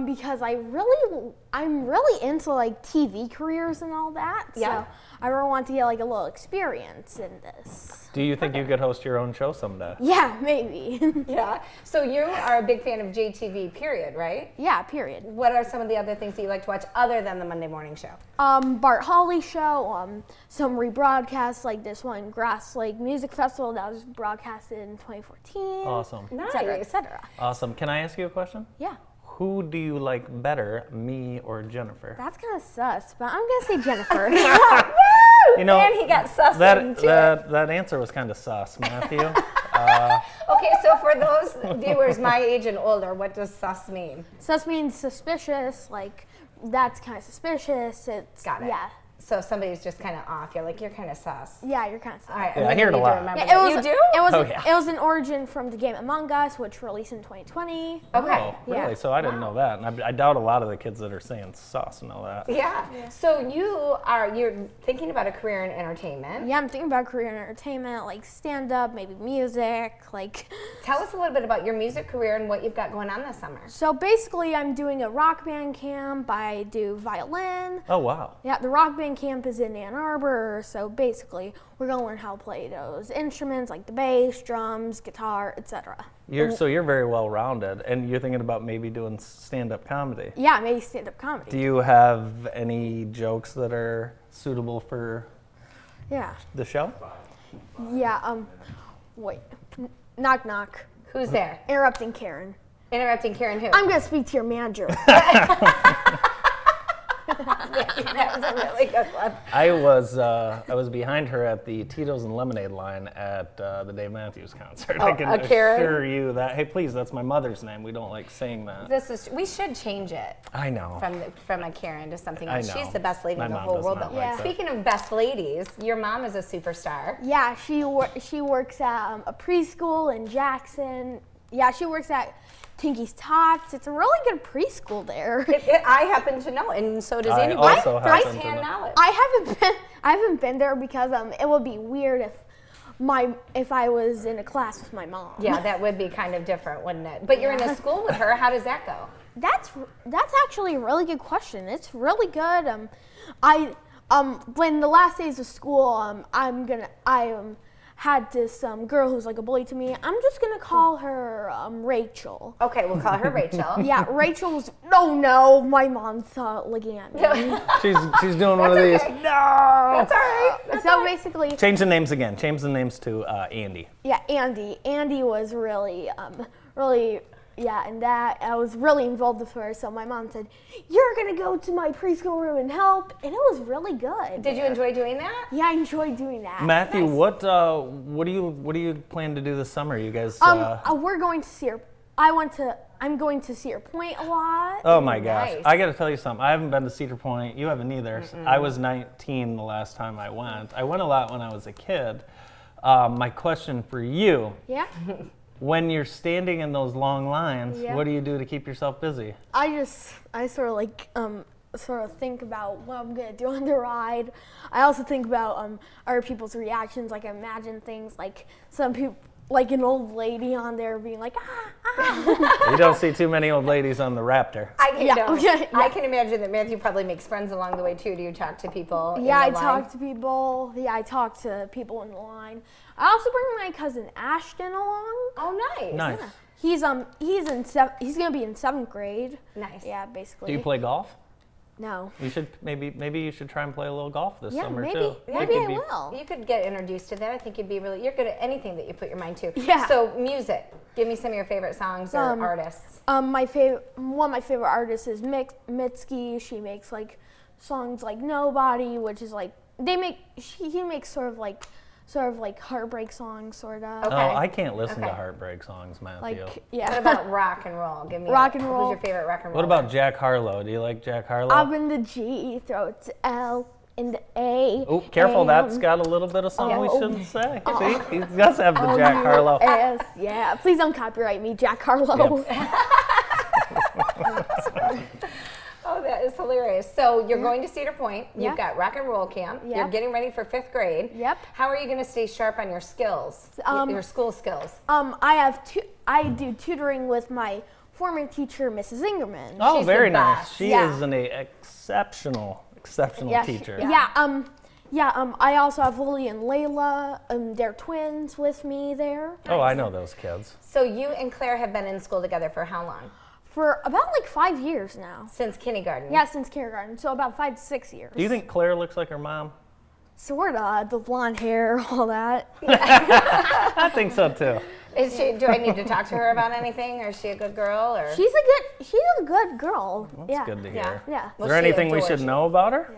Because I'm really into like TV careers and all that. Yeah. So I really want to get like a little experience in this. Do you think you could host your own show someday? Yeah, maybe. Yeah. So you are a big fan of JTV, period, right? Yeah, period. What are some of the other things that you like to watch other than the Monday morning show? Bart Holly show, some rebroadcasts like this one, Grass Lake Music Festival that was broadcasted in 2014. Awesome. Et cetera, et cetera. Awesome. Can I ask you a question? Yeah. Who do you like better, me or Jennifer? That's kind of sus, but I'm gonna say Jennifer. You know, and he got sus into that answer was kind of sus, Matthew. Okay, so for those viewers my age and older, what does sus mean? Sus means suspicious, like that's kind of suspicious. It's Got it. Yeah. So if somebody's just kind of off, you're like, you're kind of sus. Yeah, you're kind of sus. All right, Yeah, I'm I hear it gonna a need to lot. remember Yeah, that. it was. You do? It was. Oh, yeah. It was an origin from the game Among Us, which released in 2020. Okay. Oh, really? Yeah. So I didn't know that. And I doubt a lot of the kids that are saying sus know that. Yeah. So you're thinking about a career in entertainment. Yeah, I'm thinking about career in entertainment, like stand-up, maybe music, like. Tell us a little bit about your music career and what you've got going on this summer. So basically, I'm doing a rock band camp. I do violin. Oh, wow. Yeah, the rock band camp is in Ann Arbor, so basically we're gonna learn how to play those instruments like the bass, drums, guitar, etc. So you're very well-rounded, and you're thinking about maybe doing stand-up comedy. Yeah, maybe stand-up comedy. Do you have any jokes that are suitable for Yeah. the show? Yeah, wait. Knock, knock. Who's there? Interrupting Karen. Interrupting Karen who? I'm gonna speak to your manager. That was a really good one. I was behind her at the Tito's and Lemonade line at the Dave Matthews concert. Oh, I can Karen? assure you that. Hey, please, that's my mother's name. We don't like saying that. We should change it. I know. From a Karen to something I else. know. She's the best lady My in the mom whole does world. not though. like that. Speaking of best ladies, your mom is a superstar. Yeah, she works at a preschool in Jackson. Yeah, she works at Tinky's Tots. It's a really good preschool there. I happen to know, and so does I Andy. also happen to First-hand know. knowledge. I haven't been there because it would be weird if I was in a class with my mom. Yeah, that would be kind of different, wouldn't it? But you're in a school with her. How does that go? That's actually a really good question. It's really good. When the last days of school, I had this girl who's like a bully to me. I'm just gonna call her Rachel. Okay, we'll call her Rachel. Yeah, Rachel's. No, my mom's looking at me. She's doing one of these. Okay. No. That's all right. So basically, Change the names again. Change the names to Andy. yeah, Andy. Andy was really and that I was really involved with her. So my mom said, "You're gonna go to my preschool room and help," and it was really good. Did you enjoy doing that? Yeah, I enjoyed doing that. Matthew, what do you plan to do this summer? You guys? We're going to Cedar. I'm going to Cedar Point a lot. Oh my gosh! Nice. I got to tell you something. I haven't been to Cedar Point. You haven't either. Mm-mm. I was 19 the last time I went. I went a lot when I was a kid. My question for you. Yeah. When you're standing in those long lines, yeah. What do you do to keep yourself busy? I sort of think about what I'm gonna do on the ride. I also think about other people's reactions. Like I imagine things like some people, like an old lady on there being like, You don't see too many old ladies on the Raptor. I can imagine that Matthew probably makes friends along the way too. Do you talk to people? Yeah, I talk to people. Yeah, I talk to people in the line. I also bring my cousin Ashton along. Oh, nice. Nice. Yeah. He's gonna be in 7th grade. Nice. Yeah, basically. Do you play golf? No. You should maybe you should try and play a little golf this summer too. Maybe I will. You could get introduced to that. I think you're good at anything that you put your mind to. Yeah. So music. Give me some of your favorite songs or artists. One of my favorite artists is Mitski. She makes like songs like Nobody, which is like he makes sort of like heartbreak songs, sort of. Okay. Oh, I can't listen to heartbreak songs, Matthew. What about rock and roll? Give me rock and roll. Who's your favorite rock and roll? What about Jack Harlow? Do you like Jack Harlow? Up in the G, throw it to L in the A. Oh, careful! That's got a little bit of something we shouldn't say. See, he does have the Jack Harlow. Yeah, please don't copyright me, Jack Harlow. Yep. Oh, that is hilarious. So you're going to Cedar Point. You've got rock and roll camp. You're getting ready for 5th grade. Yep. How are you going to stay sharp on your skills, your school skills? I do tutoring with my former teacher, Mrs. Ingerman. Oh, She's very the nice. best. She is an exceptional teacher. I also have Lily and Layla. They're twins with me there. Oh, I know those kids. So you and Claire have been in school together for how long? For about like 5 years now. Since kindergarten? Yeah, since kindergarten. So about 5 to 6 years. Do you think Claire looks like her mom? Sorta. The blonde hair, all that. I think so too. Do I need to talk to her about anything, or is she a good girl? Or she's a good girl. That's good to hear. Yeah. Is there anything we should know about her?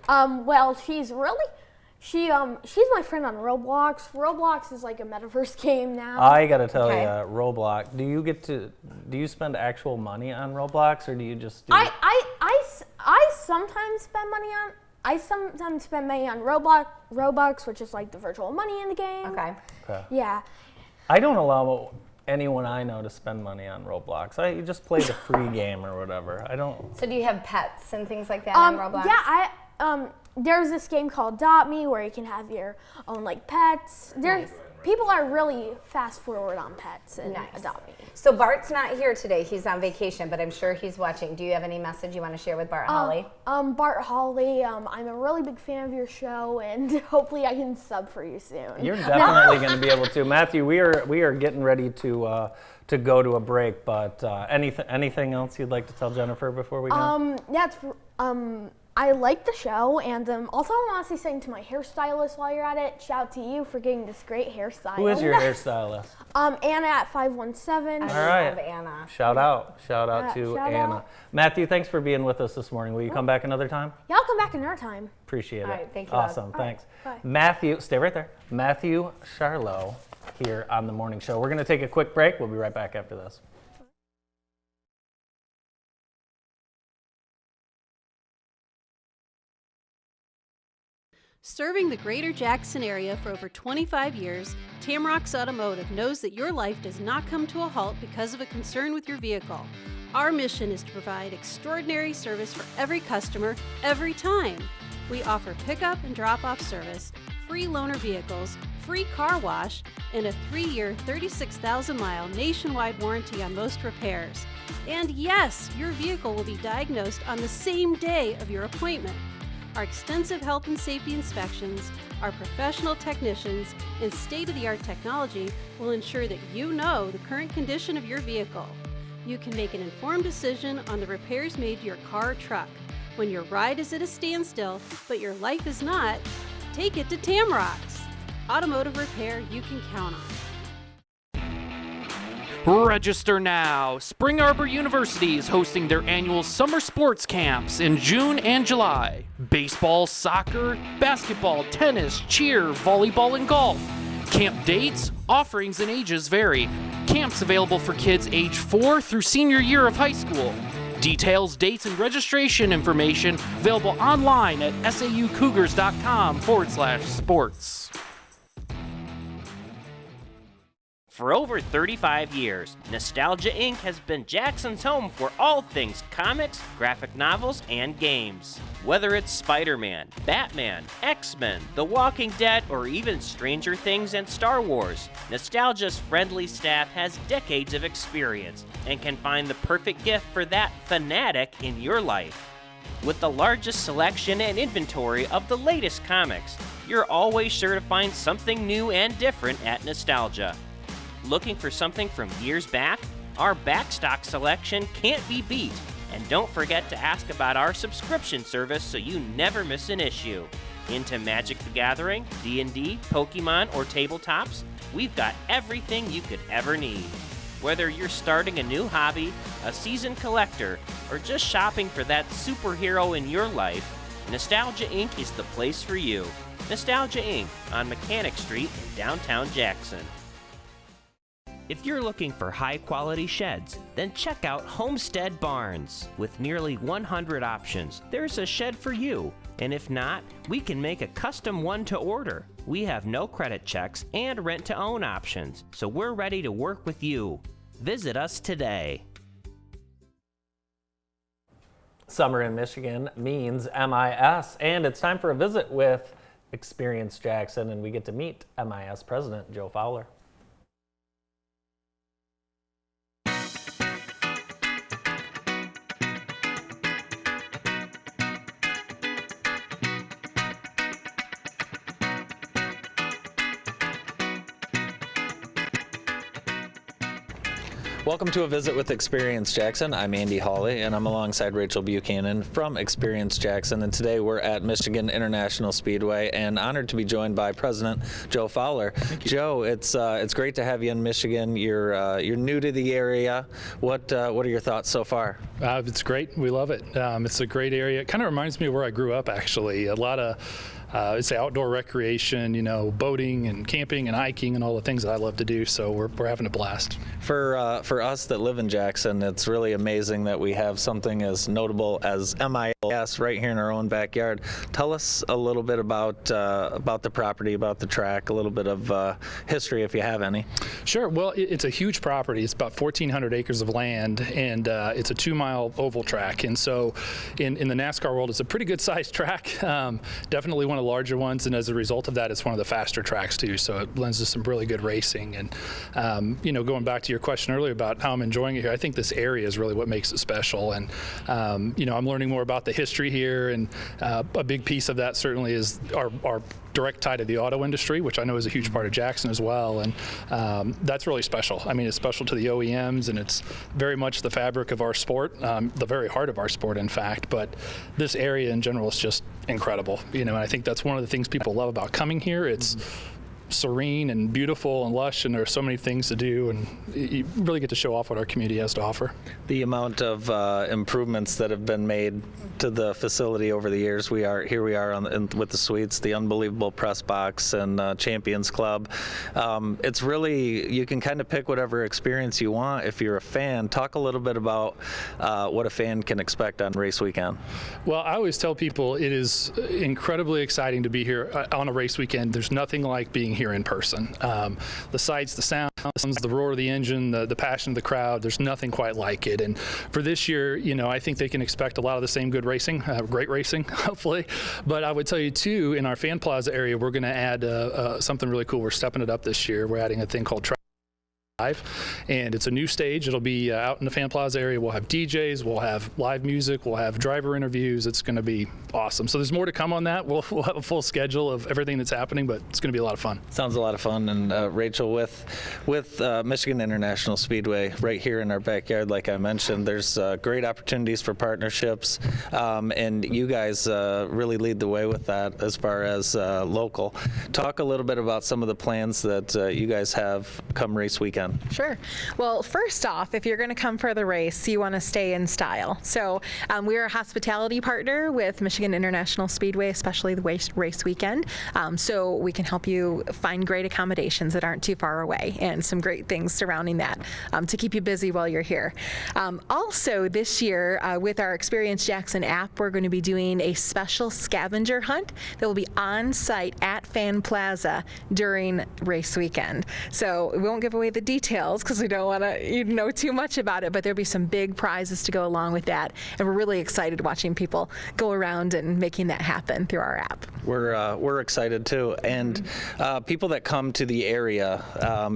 Yeah. Well, she's my friend on Roblox. Roblox is like a metaverse game now. I gotta tell you, Roblox. Do you spend actual money on Roblox, or do you just? I sometimes spend money on. I sometimes spend money on Robux, which is like the virtual money in the game. Okay. Yeah. I don't allow anyone I know to spend money on Roblox. I just play the free game or whatever. I don't. So do you have pets and things like that on Roblox? Yeah, there's this game called Adopt Me where you can have your own like pets. People are really fast forward on pets and Adopt Me. So Bart's not here today. He's on vacation, but I'm sure he's watching. Do you have any message you want to share with Bart Holly? Bart Holly, I'm a really big fan of your show, and hopefully I can sub for you soon. You're definitely going to be able to. Matthew, we are getting ready to go to a break, but anything else you'd like to tell Jennifer before we go? I like the show, and also I want to say something to my hairstylist while you're at it. Shout out to you for getting this great hairstyle. Who is your hairstylist? Anna at 517. I love Anna. Shout out to Anna. Matthew, thanks for being with us this morning. Will you come back another time? Yeah, I'll come back another time. Appreciate it. All right, thank you. Awesome, thanks. Right, bye. Matthew, stay right there. Matthew Charlo here on The Morning Show. We're going to take a quick break. We'll be right back after this. Serving the greater Jackson area for over 25 years, Tamrock's Automotive knows that your life does not come to a halt because of a concern with your vehicle. Our mission is to provide extraordinary service for every customer, every time. We offer pickup and drop-off service, free loaner vehicles, free car wash, and a 3-year, 36,000-mile nationwide warranty on most repairs. And yes, your vehicle will be diagnosed on the same day of your appointment. Our extensive health and safety inspections, our professional technicians, and state-of-the-art technology will ensure that you know the current condition of your vehicle. You can make an informed decision on the repairs made to your car or truck. When your ride is at a standstill, but your life is not, take it to Tamrock's. Automotive repair you can count on. Register now. Spring Arbor University is hosting their annual summer sports camps in June and July. Baseball, soccer, basketball, tennis, cheer, volleyball, and golf. Camp dates, offerings, and ages vary. Camps available for kids age 4 through senior year of high school. Details, dates, and registration information available online at saucougars.com/sports. For over 35 years, Nostalgia Inc. has been Jackson's home for all things comics, graphic novels, and games. Whether it's Spider-Man, Batman, X-Men, The Walking Dead, or even Stranger Things and Star Wars, Nostalgia's friendly staff has decades of experience and can find the perfect gift for that fanatic in your life. With the largest selection and inventory of the latest comics, you're always sure to find something new and different at Nostalgia. Looking for something from years back? Our backstock selection can't be beat. And don't forget to ask about our subscription service so you never miss an issue. Into Magic the Gathering, D&D, Pokemon, or tabletops? We've got everything you could ever need. Whether you're starting a new hobby, a seasoned collector, or just shopping for that superhero in your life, Nostalgia Inc. is the place for you. Nostalgia Inc. on Mechanic Street in downtown Jackson. If you're looking for high-quality sheds, then check out Homestead Barns. With nearly 100 options, there's a shed for you. And if not, we can make a custom one to order. We have no credit checks and rent-to-own options, so we're ready to work with you. Visit us today. Summer in Michigan means MIS, and it's time for a visit with Experience Jackson, and we get to meet MIS President Joe Fowler. Welcome to a visit with Experience Jackson. I'm Andy Hawley, and I'm alongside Rachel Buchanan from Experience Jackson. And today we're at Michigan International Speedway, and honored to be joined by President Joe Fowler. Joe, it's great to have you in Michigan. You're new to the area. What are your thoughts so far? It's great. We love it. It's a great area. It kind of reminds me of where I grew up. Actually, a lot of it's outdoor recreation, boating and camping and hiking and all the things that I love to do. So we're having a blast. For us that live in Jackson, it's really amazing that we have something as notable as MIS right here in our own backyard. Tell us a little bit about the property, about the track, a little bit of history if you have any. Sure. Well, it's a huge property. It's about 1,400 acres of land, and it's a 2-mile oval track. And so in the NASCAR world, it's a pretty good sized track. Definitely one of the larger ones, and as a result of that, it's one of the faster tracks too, so it lends to some really good racing. And going back to your question earlier about how I'm enjoying it here, I think this area is really what makes it special. And I'm learning more about the history here, and a big piece of that certainly is our direct tie to the auto industry, which I know is a huge part of Jackson as well, and that's really special. I mean, it's special to the OEMs, and it's very much the fabric of our sport, the very heart of our sport, in fact. But this area in general is just incredible, and I think that's one of the things people love about coming here. It's serene and beautiful and lush, and there are so many things to do, and you really get to show off what our community has to offer. The amount of improvements that have been made to the facility over the years. We are with the suites, the unbelievable press box, and Champions Club. It's really, you can kind of pick whatever experience you want if you're a fan. Talk a little bit about what a fan can expect on race weekend. Well, I always tell people it is incredibly exciting to be here on a race weekend. There's nothing like being here in person. The sights, the sounds, the roar of the engine, the passion of the crowd, there's nothing quite like it. And for this year, I think they can expect a lot of the same good racing, great racing, hopefully. But I would tell you too, in our fan plaza area, we're going to add something really cool. We're stepping it up this year. We're adding a thing called Live, and it's a new stage. It'll be out in the fan plaza area. We'll have DJs, we'll have live music, we'll have driver interviews. It's going to be awesome. So there's more to come on that. We'll have a full schedule of everything that's happening, but it's going to be a lot of fun. Sounds a lot of fun. And Rachel, with Michigan International Speedway right here in our backyard, like I mentioned, there's great opportunities for partnerships, and you guys really lead the way with that as far as local. Talk a little bit about some of the plans that you guys have come race weekend. weekend? Sure. Well, first off, if you're going to come for the race, you want to stay in style. So we're a hospitality partner with Michigan International Speedway, especially the race weekend. So we can help you find great accommodations that aren't too far away and some great things surrounding that to keep you busy while you're here. Also, this year, with our Experience Jackson app, we're going to be doing a special scavenger hunt that will be on site at Fan Plaza during race weekend. So we won't give away the details because we don't want to know too much about it, but there'll be some big prizes to go along with that. And we're really excited watching people go around and making that happen through our app. We're excited too. And people that come to the area,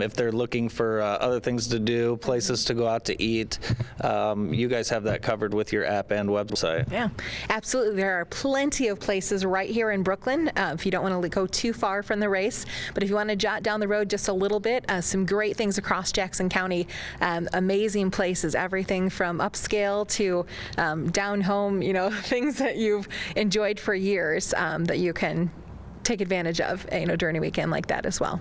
if they're looking for other things to do, places to go out to eat, you guys have that covered with your app and website. Yeah, absolutely. There are plenty of places right here in Brooklyn if you don't want to go too far from the race. But if you want to jot down the road just a little bit, some great things across Jackson County, amazing places, everything from upscale to down home, things that you've enjoyed for years that you can take advantage of, during a weekend like that as well.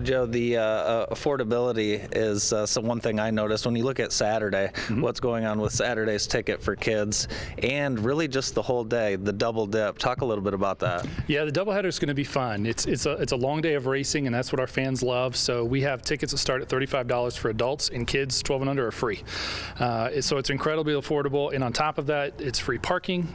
Joe, the affordability is one thing I noticed when you look at Saturday, what's going on with Saturday's ticket for kids, and really just the whole day, the double dip. Talk a little bit about that. Yeah, the doubleheader is going to be fun. It's a long day of racing, and that's what our fans love. So we have tickets that start at $35 for adults, and kids 12 and under are free. So it's incredibly affordable, and on top of that, it's free parking.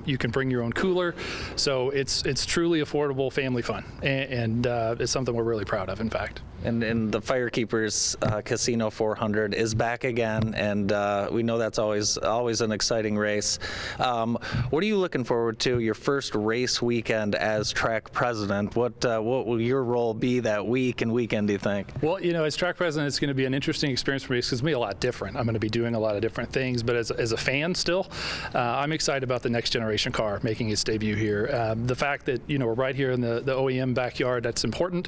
You can bring your own cooler, so it's truly affordable family fun, and it's something we're really proud of, in fact. And the Firekeepers Casino 400 is back again, and we know that's always an exciting race. What are you looking forward to your first race weekend as track president? What will your role be that week and weekend, do you think? Well, as track president, it's going to be an interesting experience for me because it's going to be a lot different. I'm going to be doing a lot of different things, but as a fan still, I'm excited about the next generation car making its debut here. The fact that, we're right here in the OEM backyard, that's important,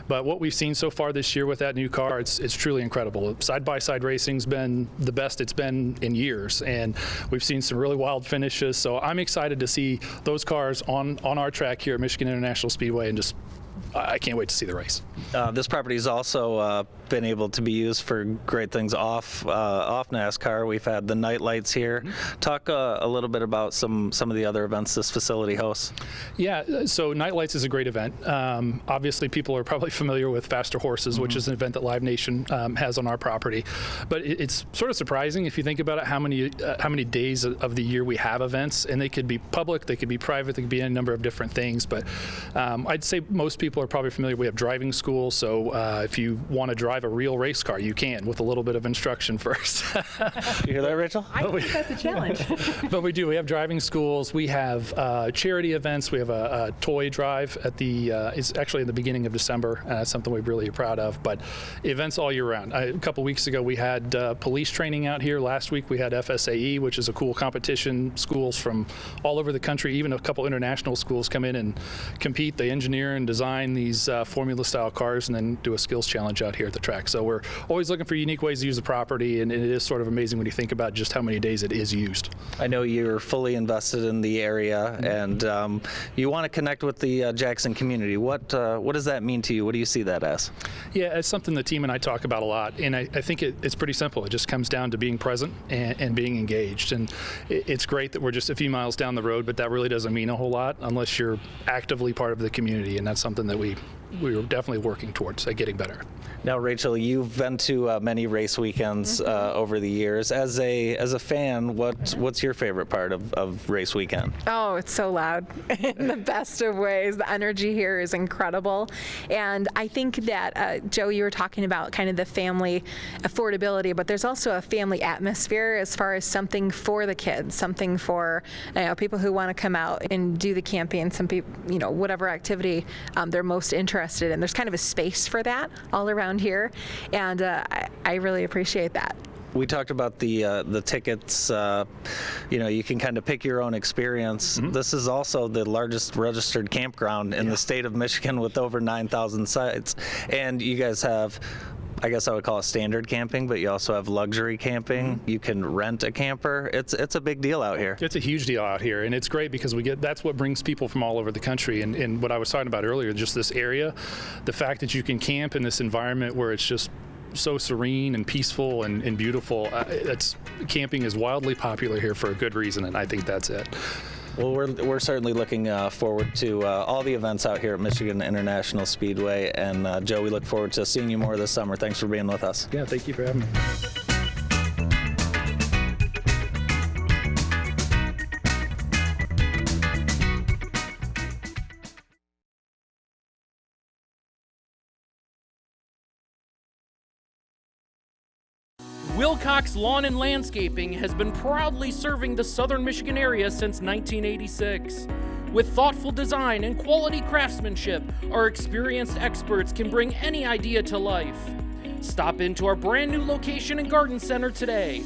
but what we've seen so far this year with that new car, it's truly incredible. Side-by-side racing's been the best it's been in years, and we've seen some really wild finishes, so I'm excited to see those cars on our track here at Michigan International Speedway, and I can't wait to see the race. This property has also been able to be used for great things off NASCAR. We've had the night lights here. Talk a little bit about some of the other events this facility hosts. Yeah, so Night Lights is a great event. Obviously, people are probably familiar with Faster Horses, which is an event that Live Nation has on our property. But it's sort of surprising if you think about it, how many days of the year we have events, and they could be public, they could be private, they could be any number of different things. But I'd say most people are probably familiar. We have driving school, so if you want to drive a real race car, you can, with a little bit of instruction first. You hear that, Rachel? I think that's a challenge. But we do. We have driving schools. We have charity events. We have a toy drive at it's actually in the beginning of December. Something we're really proud of. But events all year round. A couple weeks ago, we had police training out here. Last week, we had FSAE, which is a cool competition. Schools from all over the country, even a couple international schools, come in and compete. They engineer and design these formula-style cars and then do a skills challenge out here at the track. So we're always looking for unique ways to use the property, and it is sort of amazing when you think about just how many days it is used. I know you're fully invested in the area, and you want to connect with the Jackson community. What does that mean to you? What do you see that as? Yeah, it's something the team and I talk about a lot, and I think it's pretty simple. It just comes down to being present and being engaged. And it's great that we're just a few miles down the road, but that really doesn't mean a whole lot unless you're actively part of the community, and that's something that we're definitely working towards getting better. Now, Rachel, you've been to many race weekends over the years. As a fan, what's your favorite part of race weekend? Oh, it's so loud in the best of ways. The energy here is incredible. And I think that, Joe, you were talking about kind of the family affordability, but there's also a family atmosphere as far as something for the kids, something for people who want to come out and do the camping, some people, whatever activity they're most interested in. There's kind of a space for that all around here, and I really appreciate that. We talked about the tickets. You can kind of pick your own experience. This is also the largest registered campground in the state of Michigan with over 9,000 sites, and you guys have, I guess I would call it standard camping, but you also have luxury camping. You can rent a camper. It's a big deal out here. It's a huge deal out here, and it's great because that's what brings people from all over the country. And what I was talking about earlier, just this area, the fact that you can camp in this environment where it's just so serene and peaceful and beautiful. Camping is wildly popular here for a good reason, and I think that's it. Well, we're certainly looking forward to all the events out here at Michigan International Speedway. And Joe, we look forward to seeing you more this summer. Thanks for being with us. Yeah, thank you for having me. Wilcox Lawn and Landscaping has been proudly serving the southern Michigan area since 1986. With thoughtful design and quality craftsmanship, our experienced experts can bring any idea to life. Stop into our brand new location and garden center today.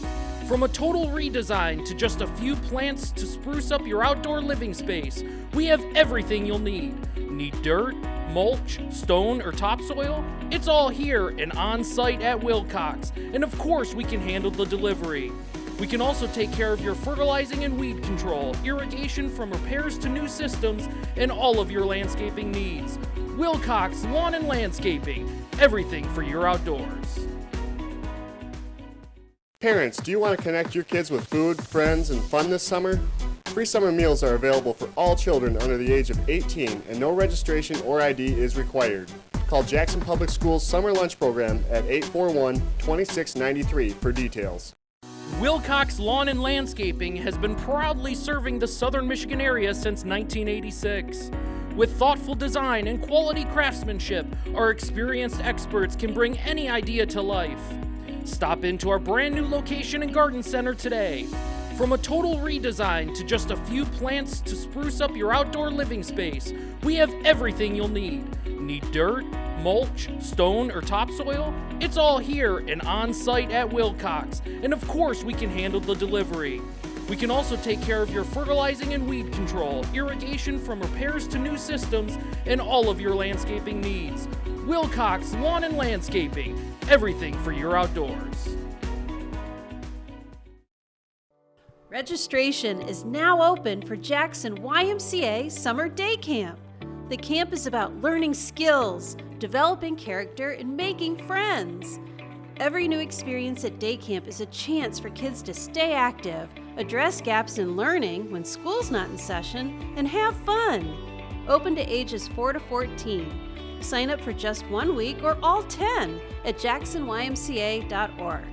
From a total redesign to just a few plants to spruce up your outdoor living space, we have everything you'll need. Need dirt, mulch, stone, or topsoil? It's all here and on-site at Wilcox. And of course, we can handle the delivery. We can also take care of your fertilizing and weed control, irrigation from repairs to new systems, and all of your landscaping needs. Wilcox Lawn and Landscaping, everything for your outdoors. Parents, do you want to connect your kids with food, friends, and fun this summer? Free summer meals are available for all children under the age of 18, and no registration or ID is required. Call Jackson Public Schools Summer Lunch Program at 841-2693 for details. Wilcox Lawn and Landscaping has been proudly serving the southern Michigan area since 1986. With thoughtful design and quality craftsmanship, our experienced experts can bring any idea to life. Stop into our brand new location and garden center today. From a total redesign to just a few plants to spruce up your outdoor living space, we have everything you'll need. Need dirt, mulch, stone, or topsoil? It's all here and on-site at Wilcox. And of course, we can handle the delivery. We can also take care of your fertilizing and weed control, irrigation from repairs to new systems, and all of your landscaping needs. Wilcox Lawn and Landscaping, everything for your outdoors. Registration is now open for Jackson YMCA Summer Day Camp. The camp is about learning skills, developing character, and making friends. Every new experience at day camp is a chance for kids to stay active, address gaps in learning when school's not in session, and have fun. Open to ages 4 to 14. Sign up for just 1 week or all 10 at jacksonymca.org.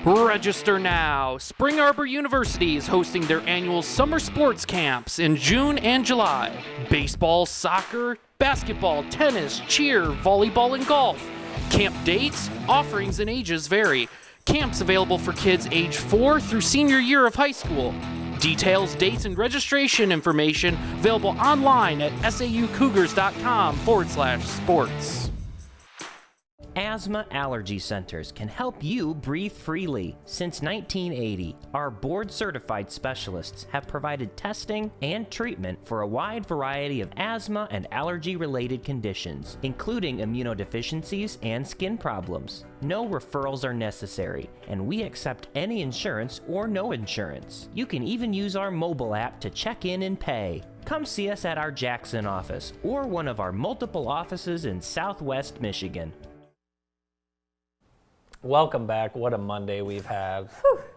Register now! Spring Arbor University is hosting their annual summer sports camps in June and July. Baseball, soccer, basketball, tennis, cheer, volleyball, and golf. Camp dates, offerings, and ages vary. Camps available for kids age 4 through senior year of high school. Details, dates, and registration information available online at saucougars.com/sports. Asthma Allergy Centers can help you breathe freely. Since 1980, our board-certified specialists have provided testing and treatment for a wide variety of asthma and allergy-related conditions, including immunodeficiencies and skin problems. No referrals are necessary, and we accept any insurance or no insurance. You can even use our mobile app to check in and pay. Come see us at our Jackson office or one of our multiple offices in Southwest Michigan. Welcome back. What a Monday we've had.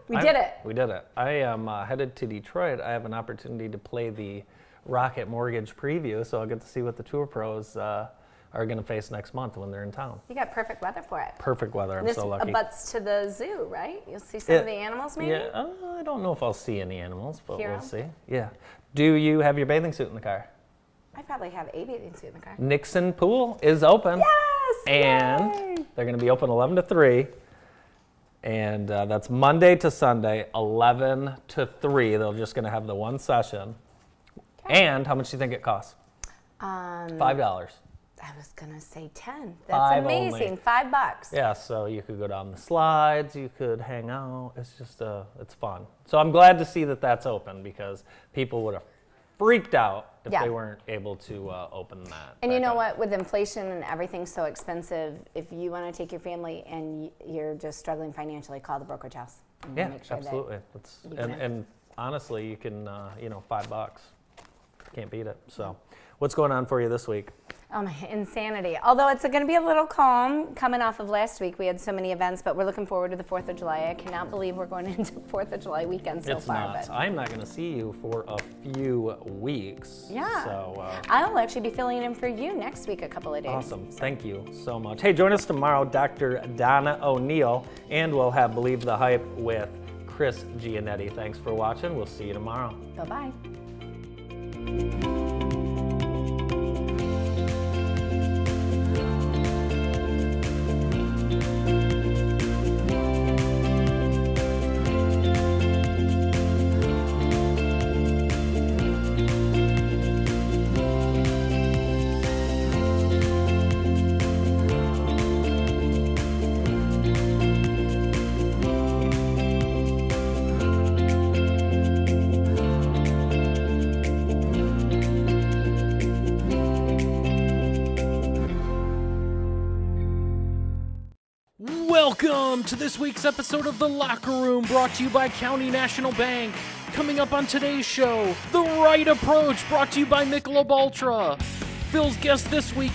We did it. We did it. I am headed to Detroit. I have an opportunity to play the Rocket Mortgage preview, so I'll get to see what the Tour Pros are going to face next month when they're in town. You got perfect weather for it. Perfect weather. I'm so lucky. This abuts to the zoo, right? You'll see some of the animals, maybe? Yeah, I don't know if I'll see any animals, but Hero? we'll see. Yeah. Do you have your bathing suit in the car? I probably have a bathing suit in the car. Nixon Pool is open. Yes! And Yay! they're going to be open 11 to 3. And that's Monday to Sunday, 11 to 3. They're just going to have the one session. Okay. And how much do you think it costs? $5. I was going to say 10. That's amazing. Only. $5. Yeah, so you could go down the slides. You could hang out. It's just, it's fun. So I'm glad to see that that's open because people would have freaked out if they weren't able to open that. And you know what? With inflation and everything so expensive, if you want to take your family and you're just struggling financially, call the brokerage house. Yeah, make sure absolutely. And honestly, you can, $5. can't beat it. So, what's going on for you this week? Oh my, insanity. Although it's going to be a little calm coming off of last week. We had so many events, but we're looking forward to the 4th of July. I cannot believe we're going into 4th of July weekend so It's far. nuts. But I'm not going to see you for a few weeks. yeah. So, I'll actually be filling in for you next week a couple of days. awesome. Thank you so much. Hey, join us tomorrow, Dr. Donna O'Neill, and we'll have Believe the Hype with Chris Gianetti. Thanks for watching. We'll see you tomorrow. Bye-bye. Welcome to this week's episode of The Locker Room, brought to you by County National Bank. Coming up on today's show, The Right Approach, brought to you by Michelob Ultra. Phil's guest this week